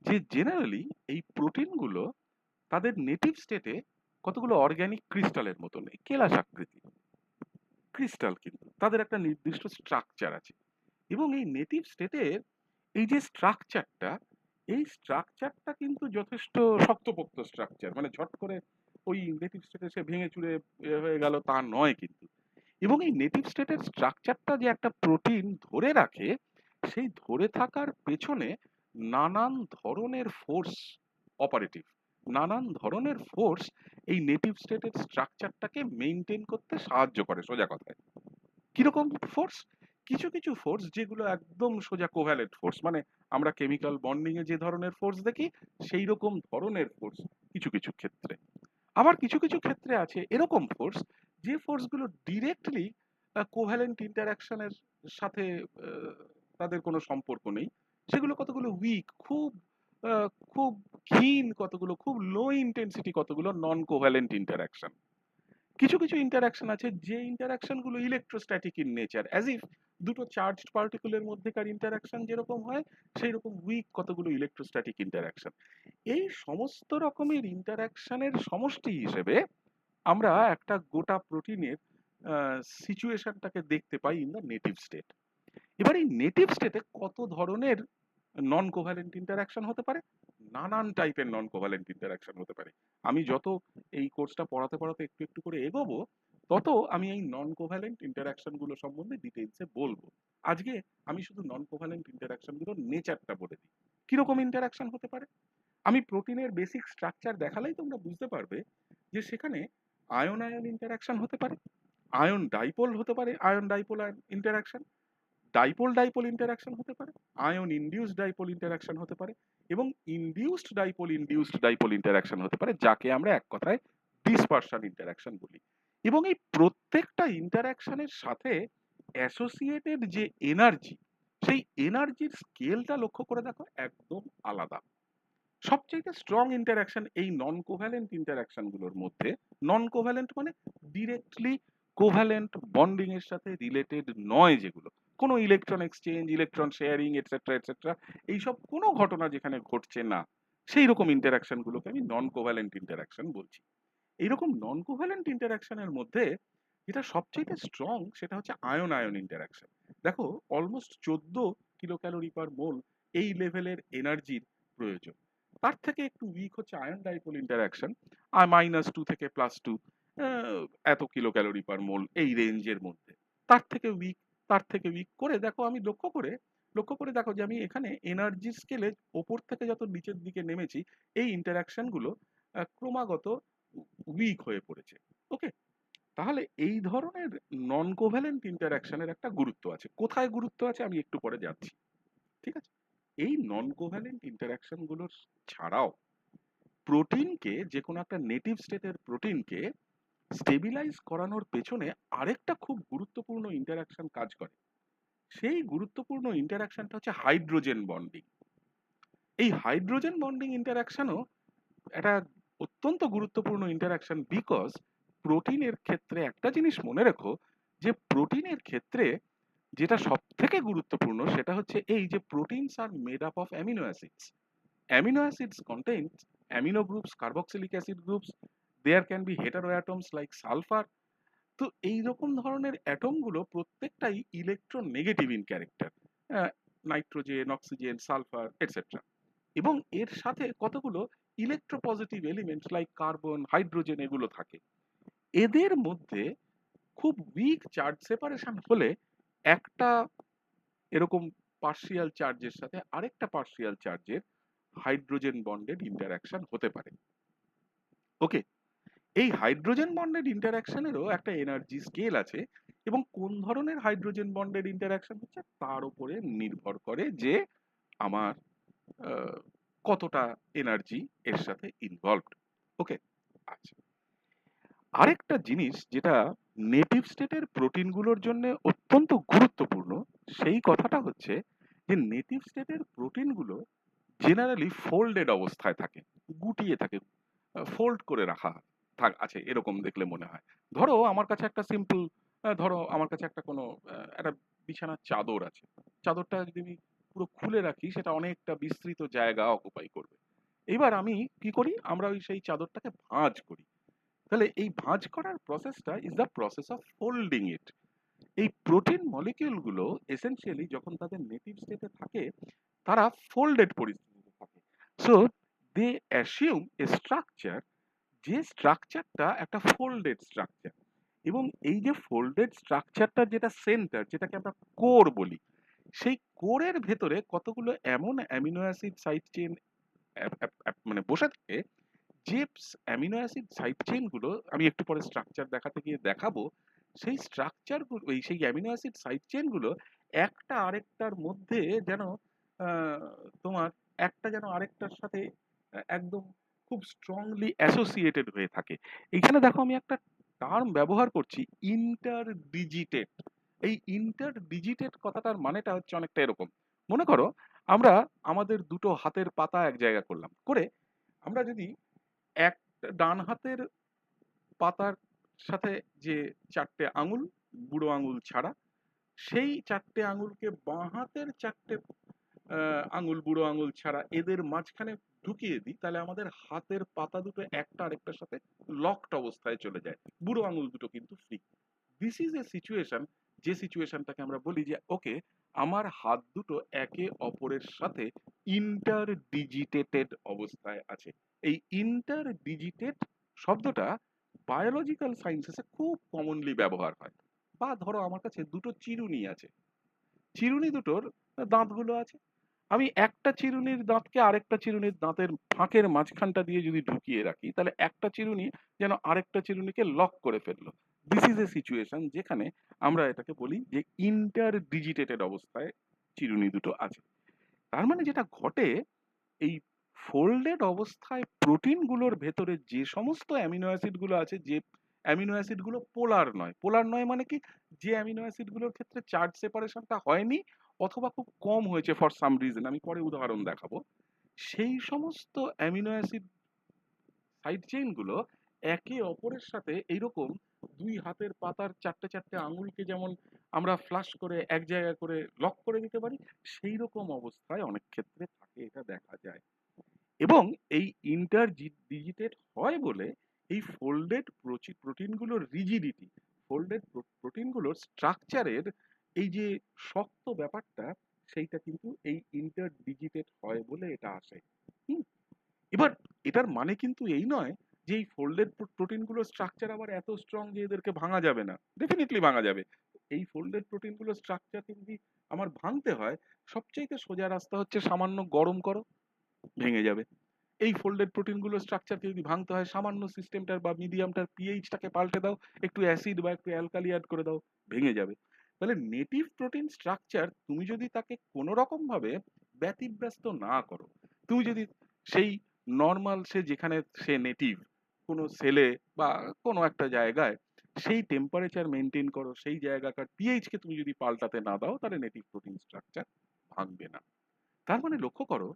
যে জেনারেলি এই প্রোটিনগুলো তাদের নেটিভ স্টেটে কতগুলো অর্গ্যানিক ক্রিস্টালের মতন, কেলাস আকৃতি ক্রিস্টাল, কিন্তু তাদের একটা নির্দিষ্ট স্ট্রাকচার আছে, এবং এই নেটিভ স্টেটের এই যে স্ট্রাকচারটা, এই স্ট্রাকচারটা কিন্তু যথেষ্ট শক্তপোক্ত স্ট্রাকচার, মানে ঝট করে ওই নেটিভ স্টেটে সে ভেঙে চুরে হয়ে গেল তা নয় কিন্তু। এবং এই নেটিভ স্টেটের স্ট্রাকচারটা যে একটা প্রোটিন ধরে রাখে, সেই ধরে থাকার পেছনে নানান ধরনের ফোর্স অপারেটিভ, নানান ধরনের ফোর্স এই নেটিভ স্টেটের স্ট্রাকচারটাকে মেইনটেইন করতে সাহায্য করে। সোজা কথায় কিরকম ফোর্স? কিছু কিছু ফোর্স যেগুলো একদম সোজা কোভ্যালেন্ট ফোর্স, মানে আমরা কেমিক্যাল বন্ডিং এ যে ধরনের ফোর্স দেখি সেই রকম ধরনের ফোর্স কিছু কিছু ক্ষেত্রে। আবার কিছু কিছু ক্ষেত্রে আছে এরকম ফোর্স যে ফোর্স গুলো ডিরেক্টলি কোভ্যালেন্ট ইন্টারঅ্যাকশনের সাথে তাদের কোনো সম্পর্ক নেই, সেগুলো কতগুলো উইক, খুব ক্ষীণ কতগুলো, খুব লো ইন্টেন্সিটি কতগুলো নন কোভ্যালেন্ট ইন্টারাকশন। কিছু কিছু ইন্টারাকশন আছে যে ইন্টারাকশন গুলো electrostatic in nature, as if দুটো চার্জড পার্টিকুলের মধ্যেকার ইন্টারাকশন যেরকম হয় সেই রকম উইক কতগুলো ইলেকট্রোস্ট্যাটিক ইন্টারাকশন। এই সমস্ত রকমের ইন্টারাকশনের সমষ্টি হিসেবে আমরা একটা গোটা প্রোটিনের সিচুয়েশনটাকে দেখতে পাই ইন দ্য নেটিভ স্টেট। এবার এই নেটিভ স্টেটে কত ধরনের নন কোভ্যালেন্ট ইন্টারাকশন হতে পারে, নানান টাইপের নন কোভ্যালেন্ট ইন্টারাকশন হতে পারে। আমি যত এই কোর্সটা পড়াতে পড়াতে একটু একটু করে এগোবো, তত আমি এই নন কোভ্যালেন্ট ইন্টারাকশন গুলো সম্বন্ধে ডিটেলসে বলবো। আজকে আমি শুধু নন কোভ্যালেন্ট ইন্টারাকশন গুলোর নেচারটা বলে দিই, কিরকম ইন্টারাকশন হতে পারে। আমি প্রোটিনের বেসিক স্ট্রাকচার দেখালেই তোমরা বুঝতে পারবে যে সেখানে আয়ন আয়ন ইন্টারাকশন হতে পারে, আয়ন ডাইপোল হতে পারে, ion dipole interaction, dipole dipole interaction হতে পারে, আয়ন ইনডিউসড ডাইপোল ইন্টারাকশন হতে পারে, এবং ইনডিউসড ডাইপোল ইন্টারাকশন হতে পারে, যাকে আমরা এক কথায় ডিসপারশন ইন্টারাকশন বলি। এবং এই প্রত্যেকটা ইন্টারাকশনের সাথে অ্যাসোসিয়েটেড যে এনার্জি, সেই এনার্জির স্কেলটা লক্ষ্য করে দেখো একদম আলাদা। সবচেয়ে স্ট্রং ইন্টারাকশন এই নন কোভ্যালেন্ট ইন্টারাকশন গুলোর মধ্যে, নন কোভ্যালেন্ট মানে ডিরেক্টলি কোভ্যালেন্ট বন্ডিং এর সাথে রিলেটেড নয়, যেগুলো কোনো electron exchange, electron sharing etcetera etcetera, এইসব কোনো ঘটনা যেখানে ঘটছে না, সেই রকম ইন্টারাকশন গুলোকে আমি নন কোভ্যালেন্ট ইন্টারাকশন বলছি। এইরকম নন কোভ্যালেন্ট ইন্টারাকশনের মধ্যে যেটা সবচেয়ে স্ট্রং সেটা হচ্ছে আয়ন আয়ন ইন্টারাকশন। দেখো অলমোস্ট 14 কিলো ক্যালোরি পার মোল এই লেভেলের এনার্জির প্রয়োজন। তার থেকে একটু উইক হচ্ছে আয়ন ডাইপোল ইন্টারাকশন, আর -2 থেকে +2 এত কিলো ক্যালোরি পার মোল, এই রেঞ্জের মধ্যে। তার থেকে উইক করে দেখো, আমি লক্ষ্য করে দেখো যে আমি এখানে এনার্জি স্কেলে ওপর থেকে যত নিচের দিকে নেমেছি, এই ইন্টারাকশন গুলো ক্রমাগত উইক হয়ে পড়েছে। ওকে, তাহলে এই ধরনের নন কোভ্যালেন্ট ইন্টারাকশনের একটা গুরুত্ব আছে। কোথায় গুরুত্ব আছে আমি একটু পরে যাচ্ছি, ঠিক আছে। এই নন কোভ্যালেন্ট ইন্টারাকশন গুলোর ছাড়াও প্রোটিনকে, যে কোনো একটা নেটিভ স্টেটের প্রোটিনকে স্টেবিলাইজ করানোর পেছনে আরেকটা খুব গুরুত্বপূর্ণ ইন্টারাকশন কাজ করে। সেই গুরুত্বপূর্ণ ইন্টারাকশনটা হচ্ছে হাইড্রোজেন বন্ডিং। এই হাইড্রোজেন বন্ডিং ইন্টারাকশনও একটা অত্যন্ত গুরুত্বপূর্ণ ইন্টারাকশন, বিকজ প্রোটিনের ক্ষেত্রে একটা জিনিস মনে রেখো, যে প্রোটিনের ক্ষেত্রে যেটা সব থেকে গুরুত্বপূর্ণ সেটা হচ্ছে এই যে proteins are made up of amino acids. Amino acids contains amino groups, carboxylic acid groups, there can be hetero atoms like sulphur. তো এই রকম ধরনের অ্যাটম গুলো প্রত্যেকটাই electron negative in character, nitrogen, oxygen, sulphur etcetera. এবং এর সাথে কতগুলো electropositive elements like carbon, hydrogen এগুলো থাকে। এদের মধ্যে খুব উইক চার্জ সেপারেশন হলে একটা এরকম পার্শিয়াল চার্জের সাথে আরেকটা পার্শিয়াল চার্জের হাইড্রোজেন বন্ডেড ইন্টারাকশন হতে পারে। ওকে, এই হাইড্রোজেন বন্ডেড ইন্টারাকশনেরও একটা এনার্জি স্কেল আছে, এবং কোন ধরনের হাইড্রোজেন বন্ডেড ইন্টারাকশন হচ্ছে তার উপরে নির্ভর করে যে আমার কতটা এনার্জি এর সাথে ইনভলভড। ওকে, আচ্ছা, আরেকটা জিনিস যেটা নেটিভ স্টেটের প্রোটিনগুলোর জন্য অত্যন্ত গুরুত্বপূর্ণ, সেই কথাটা হচ্ছে যে নেটিভ স্টেটের প্রোটিনগুলো জেনারেলি ফোল্ডেড অবস্থায় থাকে, গুটিয়ে থাকে, ফোল্ড করে রাখা আছে এরকম দেখলে মনে হয়। ধরো আমার কাছে একটা সিম্পল, ধরো আমার কাছে একটা কোনো একটা বিছানার চাদর আছে, চাদরটা যদি আমি পুরো খুলে রাখি সেটা অনেকটা বিস্তৃত জায়গা অকুপাই করবে। এবার আমি কি করি, আমরা ওই সেই চাদরটাকে ভাঁজ করি। তাহলে এই ভাঁজ করার প্রসেসটা is the process of folding it. এই প্রোটিন মলিকিউলগুলো এসেনশিয়ালি যখন তাদের নেটিভ স্টেটে থাকে, তারা ফোল্ডেড পরিস্থিতিতে থাকে। So they assume a structure, যে স্ট্রাকচারটা একটা ফোল্ডেড স্ট্রাকচার। এবং এই যে ফোল্ডেড স্ট্রাকচারটা যেটা সেন্টার, যেটাকে আমরা কোর বলি, সেই কোরের ভেতরে কতগুলো এমন অ্যামিনো অ্যাসিড সাইড চেইন মানে বসে থাকে, যে অ্যামিনো অ্যাসিড সাইড চেইন গুলো আমি একটু পরে স্ট্রাকচার দেখাতে গিয়ে দেখাবো, সেই স্ট্রাকচার গুলো, সেই অ্যামিনো অ্যাসিড সাইড চেইন গুলো একটা আরেকটার মধ্যে যেন তোমার একটা যেন আরেকটার সাথে একদম খুব স্ট্রংলি অ্যাসোসিয়েটেড হয়ে থাকে। এখানে দেখো আমি একটা টার্ম ব্যবহার করছি, ইন্টারডিজিটেড এই ইন্টারডিজিটেড কথাটার মানেটা হচ্ছে অনেকটা এরকম। মনে করো আমরা আমাদের দুটো হাতের পাতা এক জায়গা করলাম, করে আমরা যদি এক ডান হাতের পাতার সাথে যে চারটে আঙুল, বুড়ো আঙুল ছাড়া, সেই চারটে আঙুলকে বাঁ হাতের চারটে আঙুল, বুড়ো আঙুল ছাড়া এদের মাঝখানে ঢুকিয়ে দিই, তাহলে আমাদের হাতের পাতা দুটো একটা আরেকটার সাথে লকড অবস্থায় চলে যায়, বুড়ো আঙুল দুটো কিন্তু free. This is a situation, যে সিচুয়েশনটাকে আমরা বলি যে ওকে আমার হাত দুটো একে অপরের সাথে ইন্টারডিজিটেটেড অবস্থায় আছে। এই ইন্টারডিজিটেড শব্দটা বায়োলজিক্যাল সায়েন্সেসে খুব কমনলি ব্যবহার হয়। বা ধরো আমার কাছে দুটো চিরুনি আছে, চিরুনি দুটোর দাঁতগুলো আছে, আমি একটা চিরুনির দাঁতকে আরেকটা চিরুনির দাঁতের ফাঁকের মাঝখানটা দিয়ে যদি ঢুকিয়ে রাখি, তাহলে একটা চিরুনি যেন আরেকটা চিরুনিকে লক করে ফেললো। দিস ইজ এ সিচুয়েশন যেখানে আমরা এটাকে বলি যে ইন্টারডিজিটেটেড অবস্থায় চিরুনি দুটো আছে। তার মানে যেটা ঘটে, এই ফোল্ডেড অবস্থায় প্রোটিনগুলোর ভেতরে যে সমস্ত অ্যামিনো অ্যাসিডগুলো আছে, যে অ্যামিনো অ্যাসিডগুলো পোলার নয়, পোলার নয় মানে কি, যে অ্যামিনো অ্যাসিডগুলোর ক্ষেত্রে চার্জ সেপারেশনটা হয়নি অথবা খুব কম হয়েছে ফর সাম রিজন, আমি পরে উদাহরণ দেখাবো, সেই সমস্ত অ্যামিনো অ্যাসিড সাইড চেইনগুলো একে অপরের সাথে এইরকম দুই হাতের পাতার চারটে চারটে আঙুলকে যেমন আমরা ফ্লাশ করে এক জায়গা করে লক করে দিতে পারি, সেই রকম অবস্থায় অনেক ক্ষেত্রে থাকে, এটা দেখা যায়। এবং এই ইন্টারডিজিটেড হয় বলে এই ফোল্ডেড প্রোটিনগুলোর রিজিডিটি, ফোল্ডেড প্রোটিনগুলোর স্ট্রাকচারের এই যে শক্ত ব্যাপারটা, সেইটা কিন্তু এই ইন্টারডিজিটেড হয় বলে এটা আসে। হুম। এবার এটার মানে কিন্তু এই নয় যে এই ফোল্ডেড প্রোটিনগুলোর স্ট্রাকচার আবার এত স্ট্রং যে এদেরকে ভাঙা যাবে না, ডেফিনেটলি ভাঙা যাবে। এই ফোল্ডেড প্রোটিনগুলোর স্ট্রাকচারকে যদি আমার ভাঙতে হয়, সবচাইতে সোজা রাস্তা হচ্ছে সামান্য গরম করো, ভেঙে যাবে। এই ফোল্ডেড প্রোটিনগুলোর স্ট্রাকচারকে যদি ভাঙতে হয়, সামান্য সিস্টেমটার বা মিডিয়ামটার পিএইচটাকে পাল্টে দাও, একটু অ্যাসিড বা একটু অ্যালকালি অ্যাড করে দাও, ভেঙে যাবে। তাহলে নেটিভ প্রোটিন স্ট্রাকচার তুমি যদি তাকে কোনো রকম ভাবে ব্যতিব্যস্ত না করো, তুমি যদি সেই নর্মাল সে যেখানে সে নেটিভ কোনো সেলে বা কোনো একটা জায়গায় সেই টেম্পারেচার মেনটেন করো, সেই জায়গাকার পিএইচ কে তুমি যদি পাল্টাতে না দাও, তাহলে নেটিভ প্রোটিন স্ট্রাকচার ভাঙবে না। তার মানে লক্ষ্য করো,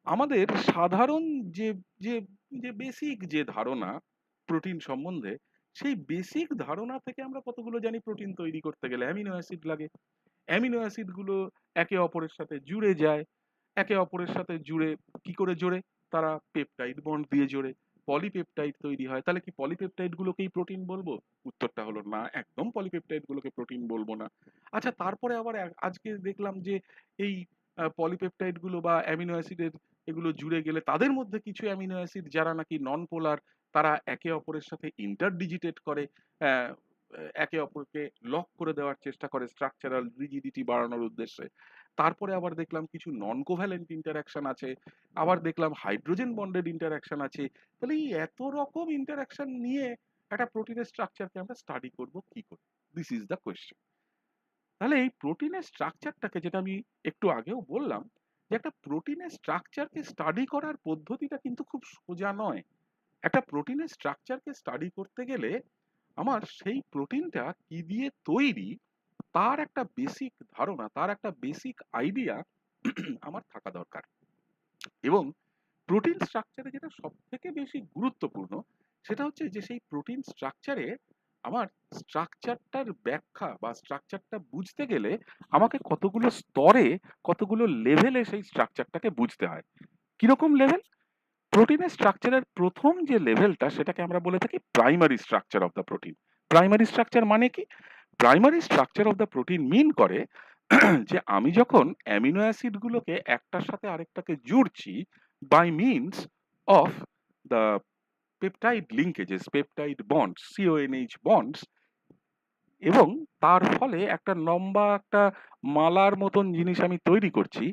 আমাদের সাধারণ যে যে যে বেসিক যে ধারণা প্রোটিন সম্বন্ধে, সেই বেসিক ধারণা থেকে আমরা কতগুলো জানি প্রোটিন তৈরি করতে গেলে অ্যামিনো অ্যাসিড লাগে, অ্যামিনো অ্যাসিড গুলো একে অপরের সাথে জুড়ে যায়, একে অপরের সাথে জুড়ে কি করে জোড়ে, তারা পেপটাইড বন্ড দিয়ে জোড়ে, পলিপেপটাইড তৈরি হয়। তাহলে কি পলিপেপটাইড গুলোকেই প্রোটিন বলবো? উত্তরটা হলো না, একদম পলিপেপটাইড গুলোকে প্রোটিন বলবো না। আচ্ছা, তারপরে আবার আজকে দেখলাম যে এই পলিপেপটাইড গুলো বা অ্যামিনো অ্যাসিডের এগুলো জুড়ে গেলে তাদের মধ্যে কিছু অ্যামিনো অ্যাসিড যারা নাকি নন পোলার, তারা একে অপরের সাথে ইন্টারডিজিটেট করে, আহ, একে অপরকে লক করে দেওয়ার চেষ্টা করে স্ট্রাকচারাল রিজিডিটি বাড়ানোর উদ্দেশ্যে। তারপরে আবার দেখলাম কিছু নন কোভ্যালেন্ট ইন্টারাকশন আছে, আবার দেখলাম হাইড্রোজেন বন্ডেড ইন্টারাকশন আছে। তাহলে এই এত রকম ইন্টারাকশন নিয়ে একটা প্রোটিনের স্ট্রাকচারকে আমরা স্টাডি করব কি করে? This is the question. তাহলে এই প্রোটিনের স্ট্রাকচারটাকে, যেটা আমি একটু আগেও বললাম, যে একটা প্রোটিনের স্ট্রাকচারকে স্টাডি করার পদ্ধতিটা কিন্তু খুব সোজা নয়। একটা প্রোটিনের স্ট্রাকচারকে স্টাডি করতে গেলে আমার সেই প্রোটিনটা কি দিয়ে তৈরি তার একটা বেসিক ধারণা, তার একটা বেসিক আইডিয়া আমার থাকা দরকার। এবং প্রোটিন স্ট্রাকচারে যেটা সব থেকে বেশি গুরুত্বপূর্ণ, সেটা হচ্ছে যে সেই প্রোটিন স্ট্রাকচারে আমার স্ট্রাকচারটার ব্যাখ্যা বা স্ট্রাকচারটা বুঝতে গেলে আমাকে কতগুলো স্তরে, কতগুলো লেভেলে সেই স্ট্রাকচারটাকে বুঝতে হয়। কিরকম লেভেল? প্রোটিনের স্ট্রাকচারের প্রথম যে লেভেলটা, সেটাকে আমরা বলে থাকি primary structure of the protein. Primary structure মানে কি? Primary structure of the protein mean করে যে আমি যখন অ্যামিনো অ্যাসিড গুলোকে একটার সাথে আরেকটাকে জুড়ছি by means of the peptide linkages, peptide bonds, CONH bonds, এবং তার ফলে একটা লম্বা একটা মালার মতন জিনিস আমি তৈরি করছি,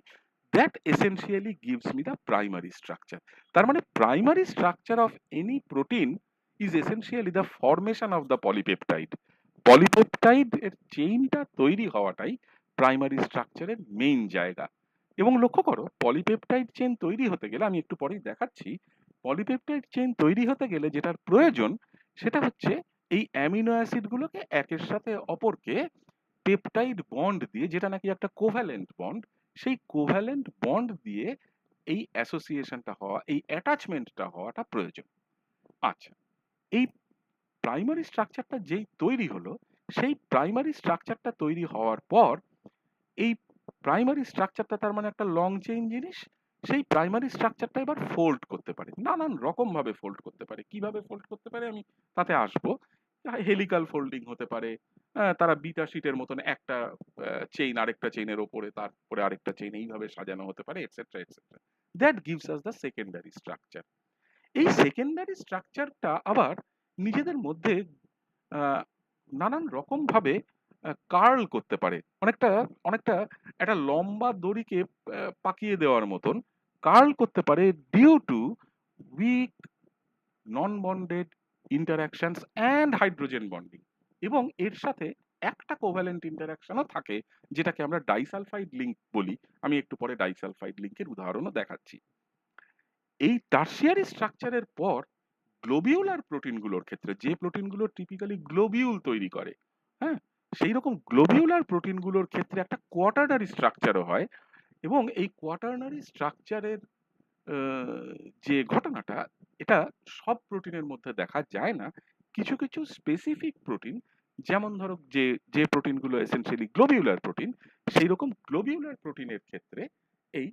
that essentially gives me the primary structure. তার মানে primary structure of any protein is essentially the formation of the polypeptide. Polypeptide এর চেইনটা তৈরি হওয়াটাই প্রাইমারি স্ট্রাকচারের মেইন জায়গা। এবং লক্ষ্য করো, পলিপেপটাইড চেইন তৈরি হতে গেলে, আমি একটু পরেই দেখাচ্ছি, পলিপেপটাইড চেইন তৈরি হতে গেলে যেটার প্রয়োজন সেটা হচ্ছে এই অ্যামিনো অ্যাসিড গুলোকে একের সাথে অপরকে পেপটাইড বন্ড দিয়ে, যেটা নাকি একটা কোভ্যালেন্ট বন্ড, সেই কোভ্যালেন্ট বন্ড দিয়ে এই অ্যাসোসিয়েশনটা হওয়া, এই অ্যাটাচমেন্টটা হওয়াটা প্রয়োজন। আচ্ছা, এই প্রাইমারি স্ট্রাকচারটা যেই তৈরি হলো, সেই প্রাইমারি স্ট্রাকচারটা তৈরি হওয়ার পর এই প্রাইমারি স্ট্রাকচারটা তার মানে একটা লং চেইন জিনিস, সেই প্রাইমারি স্ট্রাকচারটা এবার ফোল্ড করতে পারে, নানান রকম ভাবে ফোল্ড করতে পারে। কিভাবে ফোল্ড করতে পারে আমি তাতে আসবো। হেলিক্যাল ফোল্ডিং হতে পারে, তারা বিটা শিটের মতন একটা চেইন আরেকটা চেইনের ওপরে, তারপরে আরেকটা চেইন এইভাবে সাজানো হতে পারে, etcetera etcetera. That gives us the secondary structure. এই সেকেন্ডারি স্ট্রাকচারটা আবার নিজেদের মধ্যে আহ, নানান রকম ভাবে কার্ল করতে পারে, অনেকটা অনেকটা একটা লম্বা দড়িকে পাকিয়ে দেওয়ার মতন কার্ল করতে পারে, due to weak non bonded interactions and hydrogen bonding. এবং এর সাথে একটা কোভ্যালেন্ট ইন্টারাকশনও থাকে, যেটাকে আমরা ডাইসালফাইড লিঙ্ক বলি। আমি একটু পরে ডাইসালফাইড লিঙ্কের উদাহরণও দেখাচ্ছি। এই টার্সিয়ারি স্ট্রাকচারের পর গ্লোবিউলার প্রোটিনগুলোর ক্ষেত্রে, যে প্রোটিনগুলো টিপিক্যালি গ্লোবিউল তৈরি করে, হ্যাঁ, সেই রকম গ্লোবিউলার প্রোটিনগুলোর ক্ষেত্রে একটা কোয়াটারনারি স্ট্রাকচারও হয়। এবং এই কোয়াটারনারি স্ট্রাকচারের যে ঘটনাটা, এটা সব প্রোটিনের মধ্যে দেখা যায় না। কিছু কিছু স্পেসিফিক প্রোটিন, যেমন ধরো যে যে প্রোটিনগুলো এসেনশিয়ালি গ্লোবিউলার প্রোটিন, সেই রকম গ্লোবিউলার প্রোটিনের ক্ষেত্রে এই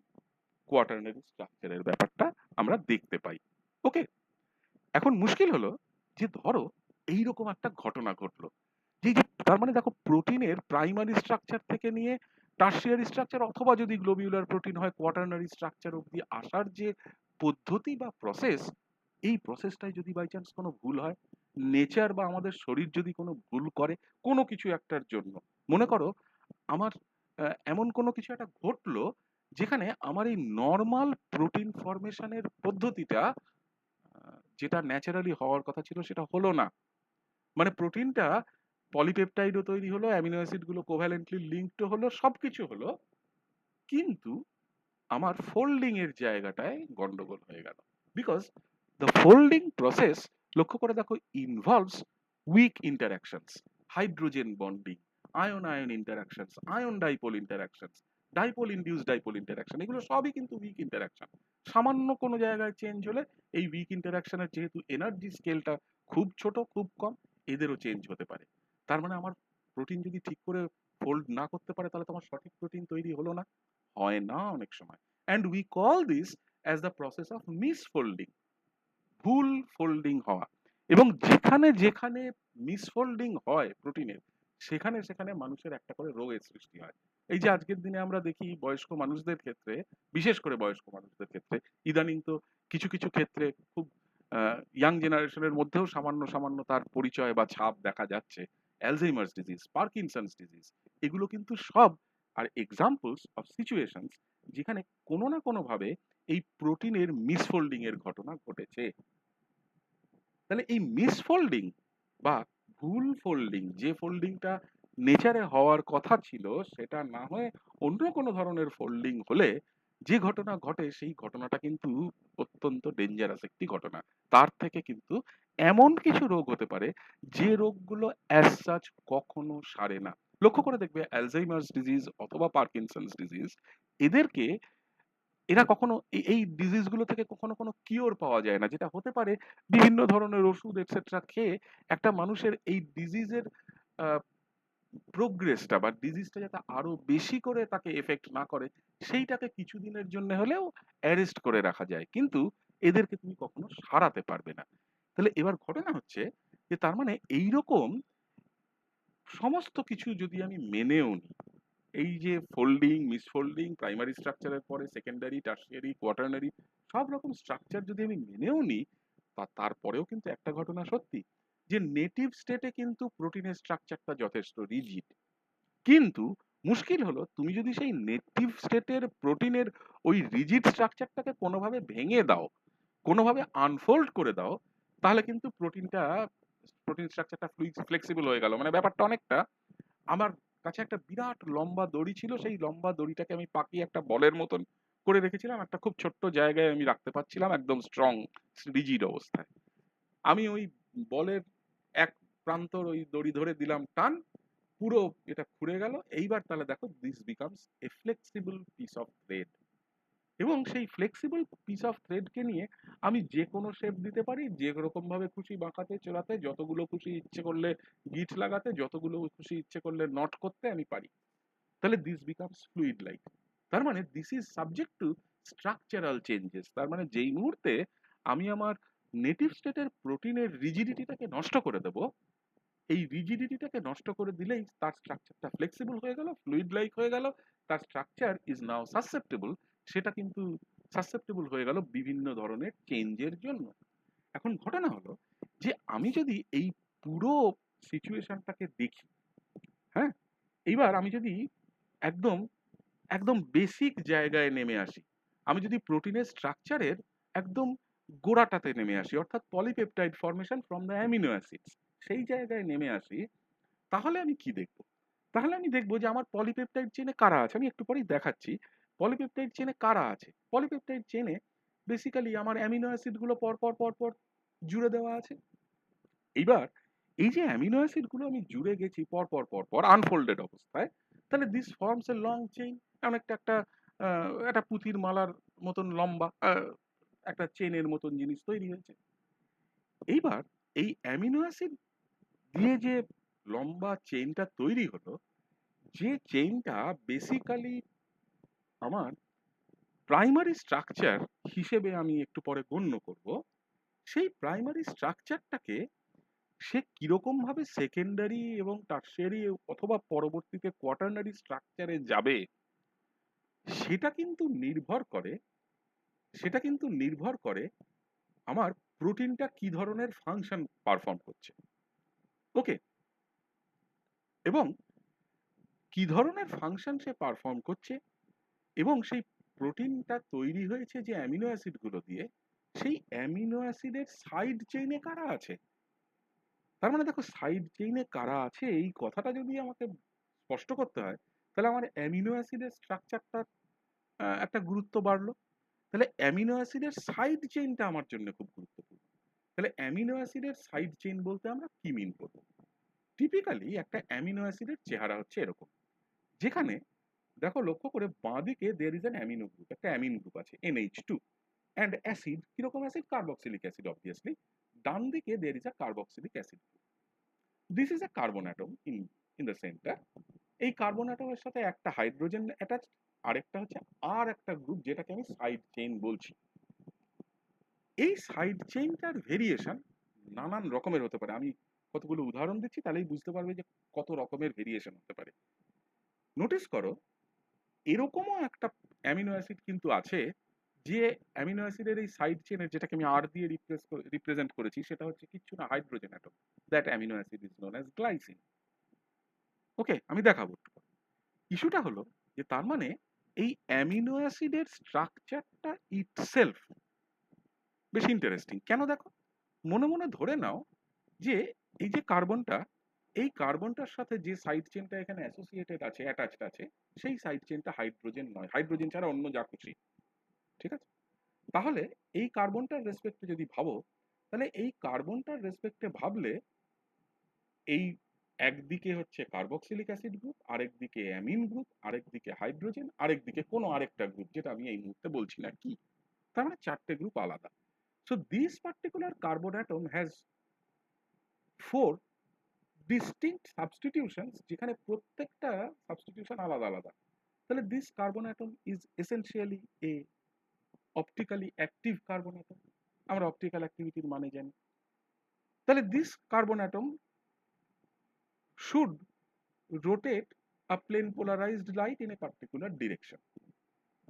কোয়াটারনারি স্ট্রাকচারের ব্যাপারটা আমরা দেখতে পাই। ওকে, এখন মুশকিল হলো যে ধরো এইরকম একটা ঘটনা ঘটলো, যে তার মানে দেখো প্রোটিনের প্রাইমারি স্ট্রাকচার থেকে নিয়ে টার্সিয়ারি স্ট্রাকচার, অথবা যদি গ্লোবিউলার প্রোটিন হয় কোয়াটারনারি স্ট্রাকচার অব্দি আসার যে পদ্ধতি বা প্রসেস, এই প্রসেসটাই যদি বাই চান্স কোনো ভুল হয়, নেচার বা আমাদের শরীর যদি কোনো ভুল করে কোনো কিছু একটার জন্য, মনে করো আমার এমন কোনো কিছু একটা ঘটলো যেখানে আমার এই নর্মাল প্রোটিন ফরমেশনের পদ্ধতিটা, যেটা ন্যাচারালি হওয়ার কথা ছিল, সেটা হলো না। মানে প্রোটিনটা পলিপেপটাইডও তৈরি হলো, অ্যামিনো অ্যাসিড গুলো কোভ্যালেন্টলি লিঙ্কড হলো, সবকিছু হলো, কিন্তু আমার ফোল্ডিং এর জায়গাটায় গন্ডগোল হয়ে গেল। বিকজ দ্য ফোল্ডিং প্রসেস, লক্ষ্য করে দেখো, involves weak interactions, hydrogen bonding, ion ion interactions, ion dipole interactions, dipole induce dipole interaction, এগুলো সবই কিন্তু উইক ইন্টারাকশন। সামান্য কোনো জায়গায় চেঞ্জ হলে এই উইক ইন্টারাকশনের যেহেতু এনার্জি স্কেলটা খুব ছোট, খুব কম, এদেরও চেঞ্জ হতে পারে। তার মানে আমার প্রোটিন যদি ঠিক করে ফোল্ড না করতে পারে, তাহলে তো আমার সঠিক প্রোটিন তৈরি হলো না, হয় না অনেক সময়। And we call this as the process of misfolding, ভুল ফোল্ডিং হওয়া। এবং যেখানে যেখানে মিসফোল্ডিং হয় প্রোটিনের, সেখানে সেখানে মানুষের একটা করে রোগের সৃষ্টি হয়। এই যে আজকের দিনে আমরা দেখি বয়স্ক মানুষদের ক্ষেত্রে, বিশেষ করে বয়স্ক মানুষদের ক্ষেত্রে, ইদানিং তো কিছু কিছু ক্ষেত্রে খুব ইয়াং জেনারেশনের মধ্যেও সামান্য সামান্য তার পরিচয় বা ছাপ দেখা যাচ্ছে, অ্যালঝেইমার্স ডিজিজ, পার্কিনসন্স ডিজিজ, এগুলো কিন্তু সব আর এক্সাম্পলস অফ সিচুয়েশনস যেখানে কোনো না কোনো ভাবে এই প্রোটিনের মিসফোল্ডিং এর ঘটনা ঘটেছে। তাহলে এই মিসফোল্ডিং বা ভুল ফোল্ডিং, যে ফোল্ডিংটা নেচারে হওয়ার কথা ছিল, সেটা না হয়ে অন্য কোনো ধরনের ফোল্ডিং হলে যে ঘটনা ঘটে, সেই ঘটনাটা কিন্তু অত্যন্ত ডেঞ্জারাস একটি ঘটনা। তার থেকে কিন্তু এমন কিছু রোগ হতে পারে যে রোগগুলো অ্যাজ সাচ কখনো সারে না। লক্ষ্য করে দেখবে অ্যালঝেইমার্স ডিজিজ অথবা পার্কিনসন্স ডিজিজ, এদেরকে এরা কখনো এই ডিজিজ গুলো থেকে কখনো কোনো কিওর পাওয়া যায় না, যেটা হতে পারে বিভিন্ন ধরনের ওষুধ এটসেট্রা খেয়ে একটা মানুষের এই ডিজিজের প্রোগ্রেসটা বা ডিজিজটা যাতে আরো বেশি করে তাকে এফেক্ট না করে, সেইটাকে কিছুদিনের জন্য হলেও অ্যারেস্ট করে রাখা যায়, কিন্তু এদেরকে তুমি কখনো সারাতে পারবে না। তাহলে এবার ঘটনা হচ্ছে যে তার মানে এইরকম সমস্ত কিছু যদি আমি মেনেও নিই, এই যে ফোল্ডিং, মিসফোল্ডিং, প্রাইমারি স্ট্রাকচারের পরে সেকেন্ডারি, টার্সিয়ারি, কোয়াটারনারি, সব রকম স্ট্রাকচার যদি আমি মেনেও নিই, তারপরেও কিন্তু একটা ঘটনা সত্যি, যে নেটিভ স্টেটে কিন্তু প্রোটিনের স্ট্রাকচারটা যথেষ্ট রিজিড। কিন্তু মুশকিল হলো, তুমি যদি সেই নেটিভ স্টেটের প্রোটিনের ওই রিজিড স্ট্রাকচারটাকে কোনোভাবে ভেঙে দাও, কোনোভাবে আনফোল্ড করে দাও, তাহলে কিন্তু প্রোটিন স্ট্রাকচারটা ফ্লেক্সিবল হয়ে গেল। মানে ব্যাপারটা অনেকটা, আমার কাছে একটা বিরাট লম্বা দড়ি ছিল, সেই লম্বা দড়িটাকে আমি পাকিয়ে একটা বলের মতন করে রেখেছিলাম, একটা খুব ছোট্ট জায়গায় আমি রাখতে পারছিলাম, একদম স্ট্রং রিজিড অবস্থায়। আমি ওই বলের এক প্রান্তর ওই দড়ি ধরে দিলাম টান, পুরো এটা খুঁড়ে গেল। এইবার তাহলে দেখো this becomes a flexible piece of thread, এবং সেই ফ্লেক্সিবল পিস অফ থ্রেডকে নিয়ে আমি যে কোনো শেপ দিতে পারি, যে রকম ভাবে খুশি বাঁকাতে চোরাতে, যতগুলো খুশি ইচ্ছে করলে গিট লাগাতে, যতগুলো খুশি ইচ্ছে করলে নট করতে আমি পারি। তাহলে দিস বিকামস ফ্লুইড লাইক। তার মানে this is subject to structural changes. তার মানে যেই মুহূর্তে আমি আমার নেটিভ স্টেটের প্রোটিনের রিজিডিটিটাকে নষ্ট করে দেব, এই রিজিডিটিটাকে নষ্ট করে দিলেই তার স্ট্রাকচারটা ফ্লেক্সিবল হয়ে গেল, ফ্লুইড লাইক হয়ে গেল, তার স্ট্রাকচার ইজ নাও সাসেপ্টেবল। সেটা কিন্তু সাসেপ্টেবল হয়ে গেল বিভিন্ন ধরনের চেঞ্জের জন্য। এখন ঘটনা হলো যে আমি যদি এই পুরো সিচুয়েশনটাকে দেখি, হ্যাঁ, এইবার আমি যদি একদম একদম বেসিক জায়গায় নেমে আসি, আমি যদি প্রোটিনের স্ট্রাকচারের একদম গোড়াটাতে নেমে আসি, অর্থাৎ polypeptide formation from the amino acids, সেই জায়গায় নেমে আসি, তাহলে আমি কি দেখব? তাহলে আমি দেখব যে আমার পলিপেপটাইড চেনে কারা আছে। আমি একটু পরেই দেখাচ্ছি পলিপেপটাইড চেনে কারা আছে। পলিপেপটাইড চেনে বেসিক্যালি আমার অ্যামিনো অ্যাসিডগুলো পর পর পর পর জুড়ে দেওয়া আছে। এইবার এই যে অ্যামিনো অ্যাসিডগুলো আমি জুড়ে গেছি পর পর পর পর আনফোল্ডেড অবস্থায়, তাহলে this forms a long chain. অনেকটা একটা পুঁতির মালার মতন লম্বা একটা চেনের মতন জিনিস তৈরি হয়েছে। এইবার এই অ্যামিনো অ্যাসিড দিয়ে যে লম্বা চেইনটা তৈরি হলো, যে চেইনটা বেসিক্যালি আমার প্রাইমারি স্ট্রাকচার হিসেবে আমি একটু পরে গণ্য করব, সেই প্রাইমারি স্ট্রাকচারটাকে সে কিরকম ভাবে সেকেন্ডারি এবং টারশিয়ারি অথবা পরবর্তীতে কোয়াটারনারি স্ট্রাকচারে যাবে, সেটা কিন্তু নির্ভর করে সেটা কিন্তু নির্ভর করে আমার প্রোটিনটা কি ধরনের ফাংশন পারফর্ম করছে। ওকে, এবং কি ধরনের ফাংশন সে পারফর্ম করছে, এবং সেই প্রোটিনটা তৈরি হয়েছে যে অ্যামিনো অ্যাসিডগুলো দিয়ে, সেই অ্যামিনো অ্যাসিডের সাইড চেইনে কারা আছে। তার মানে দেখো, সাইড চেইনে কারা আছে এই কথাটা যদি আমাকে স্পষ্ট করতে হয়, তাহলে আমার অ্যামিনো অ্যাসিডের স্ট্রাকচারটা একটা গুরুত্ব বাড়লো। তাহলে অ্যামিনো অ্যাসিডের সাইড চেইনটা আমার জন্য খুব গুরুত্বপূর্ণ। তাহলে অ্যামিনো অ্যাসিডের সাইড চেইন বলতে আমরা কি মিন করব? টিপিক্যালি একটা অ্যামিনো অ্যাসিডের চেহারা হচ্ছে এরকম, যেখানে দেখো লক্ষ্য করে বাঁদিকে there is an amino group, একটা অ্যামিন গ্রুপ আছে NH2, অ্যান্ড অ্যাসিড, কিরকম অ্যাসিড? Carboxylic acid obviously. ডান দিকে there is a carboxylic acid. This is a carbon atom in the centre. এই কার্বন অ্যাটমের সাথে একটা হাইড্রোজেন অ্যাটাচ, আরেকটা হচ্ছে আর একটা গ্রুপ যেটাকে আমি সাইড চেইন বলছি। এই সাইড চেইনটার ভেরিয়েশন নানান রকমের হতে পারে। আমি কতগুলো উদাহরণ দিচ্ছি, তাহলেই বুঝতে পারবে যে কত রকমের ভেরিয়েশন হতে পারে। নোটিস করো, এরকমও একটা অ্যামিনো অ্যাসিড কিন্তু আছে, যে অ্যামিনো অ্যাসিডের এই সাইড চেনের, যেটাকে আমি আর দিয়ে রিপ্রেজেন্ট করেছি, সেটা হচ্ছে কিচ্ছু না, hydrogen atom. That amino acid is known as glycine. Okay, আমি দেখাবো। ইস্যুটা হলো যে তার মানে এই অ্যামিনো অ্যাসিডের স্ট্রাকচারটা ইটসেলফ বেশ ইন্টারেস্টিং। কেন দেখো, মনে মনে ধরে নাও যে এই যে কার্বনটা, এই কার্বনটার সাথে যে সাইড চেনটা এখানে অ্যাসোসিয়েটেড আছে, অ্যাটাচড আছে, সেই সাইড চেনটা হাইড্রোজেন নয়, হাইড্রোজেন ছাড়া অন্য যা খুশি। ঠিক আছে? তাহলে এই কার্বনটার রেসপেক্টে যদি ভাবো, তাহলে এই কার্বনটার রেসপেক্টে ভাবলে এই একদিকে হচ্ছে কার্বক্সিলিক অ্যাসিড গ্রুপ, আরেকদিকে অ্যামিন গ্রুপ, আরেকদিকে হাইড্রোজেন, আরেকদিকে কোনো আরেকটা গ্রুপ যেটা আমি এই মুহূর্তে বলছি না কি। তার মানে চারটে গ্রুপ আলাদা। So this particular carbon atom has 4 distinct substitutions, যেখানে প্রত্যেকটা সাবস্টিটিউশন আলাদা আলাদা। তাহলে this carbon atom is essentially a optically active carbon atom. আমরা অপটিক্যাল অ্যাক্টিভিটির মানে জানি। তাহলে this carbon atom should rotate a plane polarised light in a particular direction.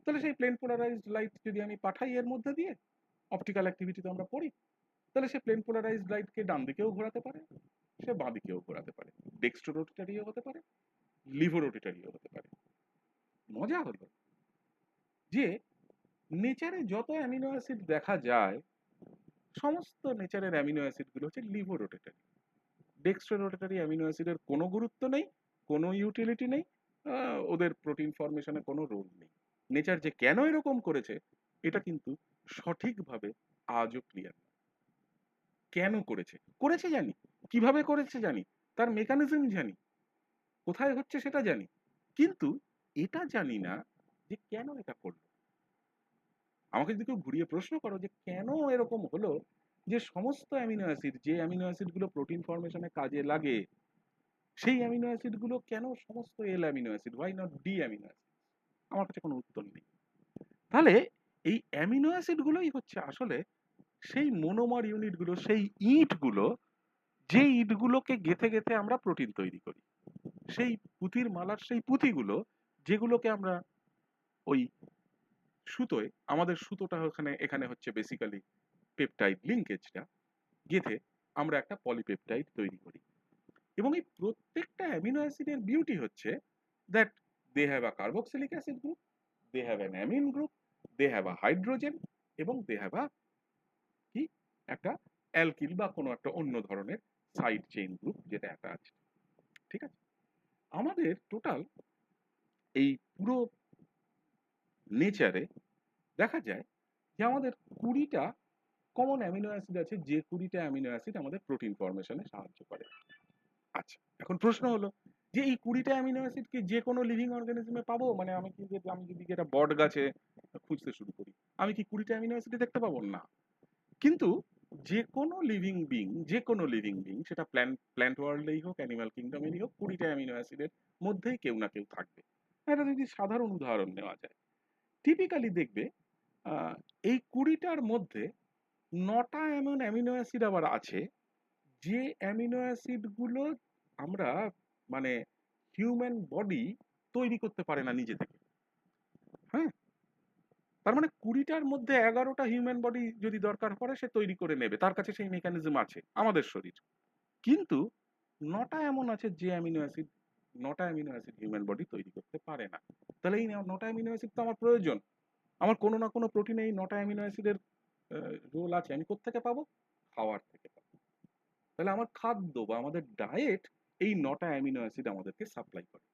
তাহলে সেই প্লেন পোলারাইজড লাইট যদি আমি পাঠাই এর মধ্যে দিয়ে, অপটিক্যাল অ্যাক্টিভিটি তো আমরা পড়ি, তাহলে সে প্লেন পোলারাইজড লাইটকে ডান দিকেও ঘোরাতে পারে, সে বাঁ দিকেও ঘোরাতে পারে, ডেক্সট্রো রোটেটারিও হতে পারে, লিভো রোটেটারিও হতে পারে। মজা হলো যে নেচারে যত অ্যামিনো অ্যাসিড দেখা যায়, সমস্ত নেচারের অ্যামিনো অ্যাসিডগুলো হচ্ছে লিভো রোটেটারি। ডেক্সট্রো রোটেটারি অ্যামিনো অ্যাসিডের কোনো গুরুত্ব নেই, কোনো ইউটিলিটি নেই, ওদের প্রোটিন ফর্মেশনে কোনো রোল নেই। নেচার যে কেন এরকম করেছে, এটা কিন্তু সঠিকভাবে আজও ক্লিয়ার না। কেন করেছে? করেছে জানি, কিভাবে করেছে জানি, তার মেকানিজম জানি, কোথায় হচ্ছে সেটা জানি, কিন্তু এটা জানি না যে কেন এটা করলো। আমাকে যদি কেউ ঘুরিয়ে প্রশ্ন করো যে কেন এরকম হলো, যে সমস্ত অ্যামিনো অ্যাসিড, যে অ্যামিনো অ্যাসিড গুলো প্রোটিন ফর্মেশনে কাজে লাগে, সেই অ্যামিনো অ্যাসিড গুলো কেন সমস্ত L amino acid, why not D amino acid, আমার কাছে কোনো উত্তর নেই। তাহলে এই অ্যামিনো অ্যাসিড গুলোই হচ্ছে আসলে সেই মোনোমার ইউনিট গুলো, সেই ইট গুলো, যে ইটগুলোকে গেঁথে গেঁথে আমরা প্রোটিন তৈরি করি, সেই পুঁতির মালার সেই পুঁতিগুলো, যেগুলোকে আমরা ওই সুতোয়, আমাদের সুতোটা এখানে এখানে হচ্ছে বেসিক্যালি পেপটাইড লিঙ্কেজটা গেঁথে আমরা একটা পলিপেপটাইড তৈরি করি। এবং এই প্রত্যেকটা অ্যামিনো অ্যাসিডের বিউটি হচ্ছে that they have a carboxylic acid group, they have an amine group, they have a hydrogen, এবং দে হ্যাভ আ কি একটা অ্যালকিল বা কোনো একটা অন্য ধরনের সাইড চেইন গ্রুপ যেটা একটা আছে। ঠিক আছে, আমাদের টোটাল এই পুরো নেচারে দেখা যায় যে আমাদের 20টা কমন অ্যামিনো অ্যাসিড আছে, যে 20টা অ্যামিনো অ্যাসিড আমাদের প্রোটিন ফর্মেশনে সাহায্য করে। আচ্ছা, এখন প্রশ্ন হলো যে এই 20টা অ্যামিনো অ্যাসিড কি যে কোনো লিভিং অর্গানিজমে পাবো? মানে আমি কি আমি যদি একটা বট গাছে খুঁজতে শুরু করি, আমি কি 20টা অ্যামিনো অ্যাসিড দেখতে পাবো? না। কিন্তু যে কোনো লিভিং বিং, যে কোনো লিভিং বিং, সেটা প্ল্যান্ট ওয়ার্ল্ডেই হোক, অ্যানিমাল কিংডমেরই হোক, 20টা অ্যামিনো অ্যাসিডের মধ্যেই কেউ না কেউ থাকবে। এটা যদি সাধারণ উদাহরণ নেওয়া যায়, টিপিক্যালি দেখবে এই 20টার মধ্যে 9টা এমন অ্যামিনো অ্যাসিড আবার আছে, যে অ্যামিনো অ্যাসিড গুলো আমরা মানে হিউম্যান বডি তৈরি করতে পারে না নিজে থেকে। হ্যাঁ, তার মানে 20টার মধ্যে 11টা হিউম্যান বডি যদি দরকার পড়ে সে তৈরি করে নেবে, তার কাছে সেই মেকানিজম আছে আমাদের শরীর। কিন্তু 9টা এমন আছে যে অ্যামিনো অ্যাসিড, 9টা অ্যামিনো অ্যাসিড হিউম্যান বডি তৈরি করতে পারে না। তাহলে এই 9টা অ্যামিনো অ্যাসিড তো আমার প্রয়োজন। আমার কোনো না কোনো প্রোটিনে এই 9টা অ্যামিনো অ্যাসিডের রোল আছে। আমি কোত্থেকে পাবো? খাওয়ার থেকে পাবো। তাহলে আমার খাদ্য বা আমাদের ডায়েট এই 9টা অ্যামিনো অ্যাসিড আমাদেরকে সাপ্লাই করে।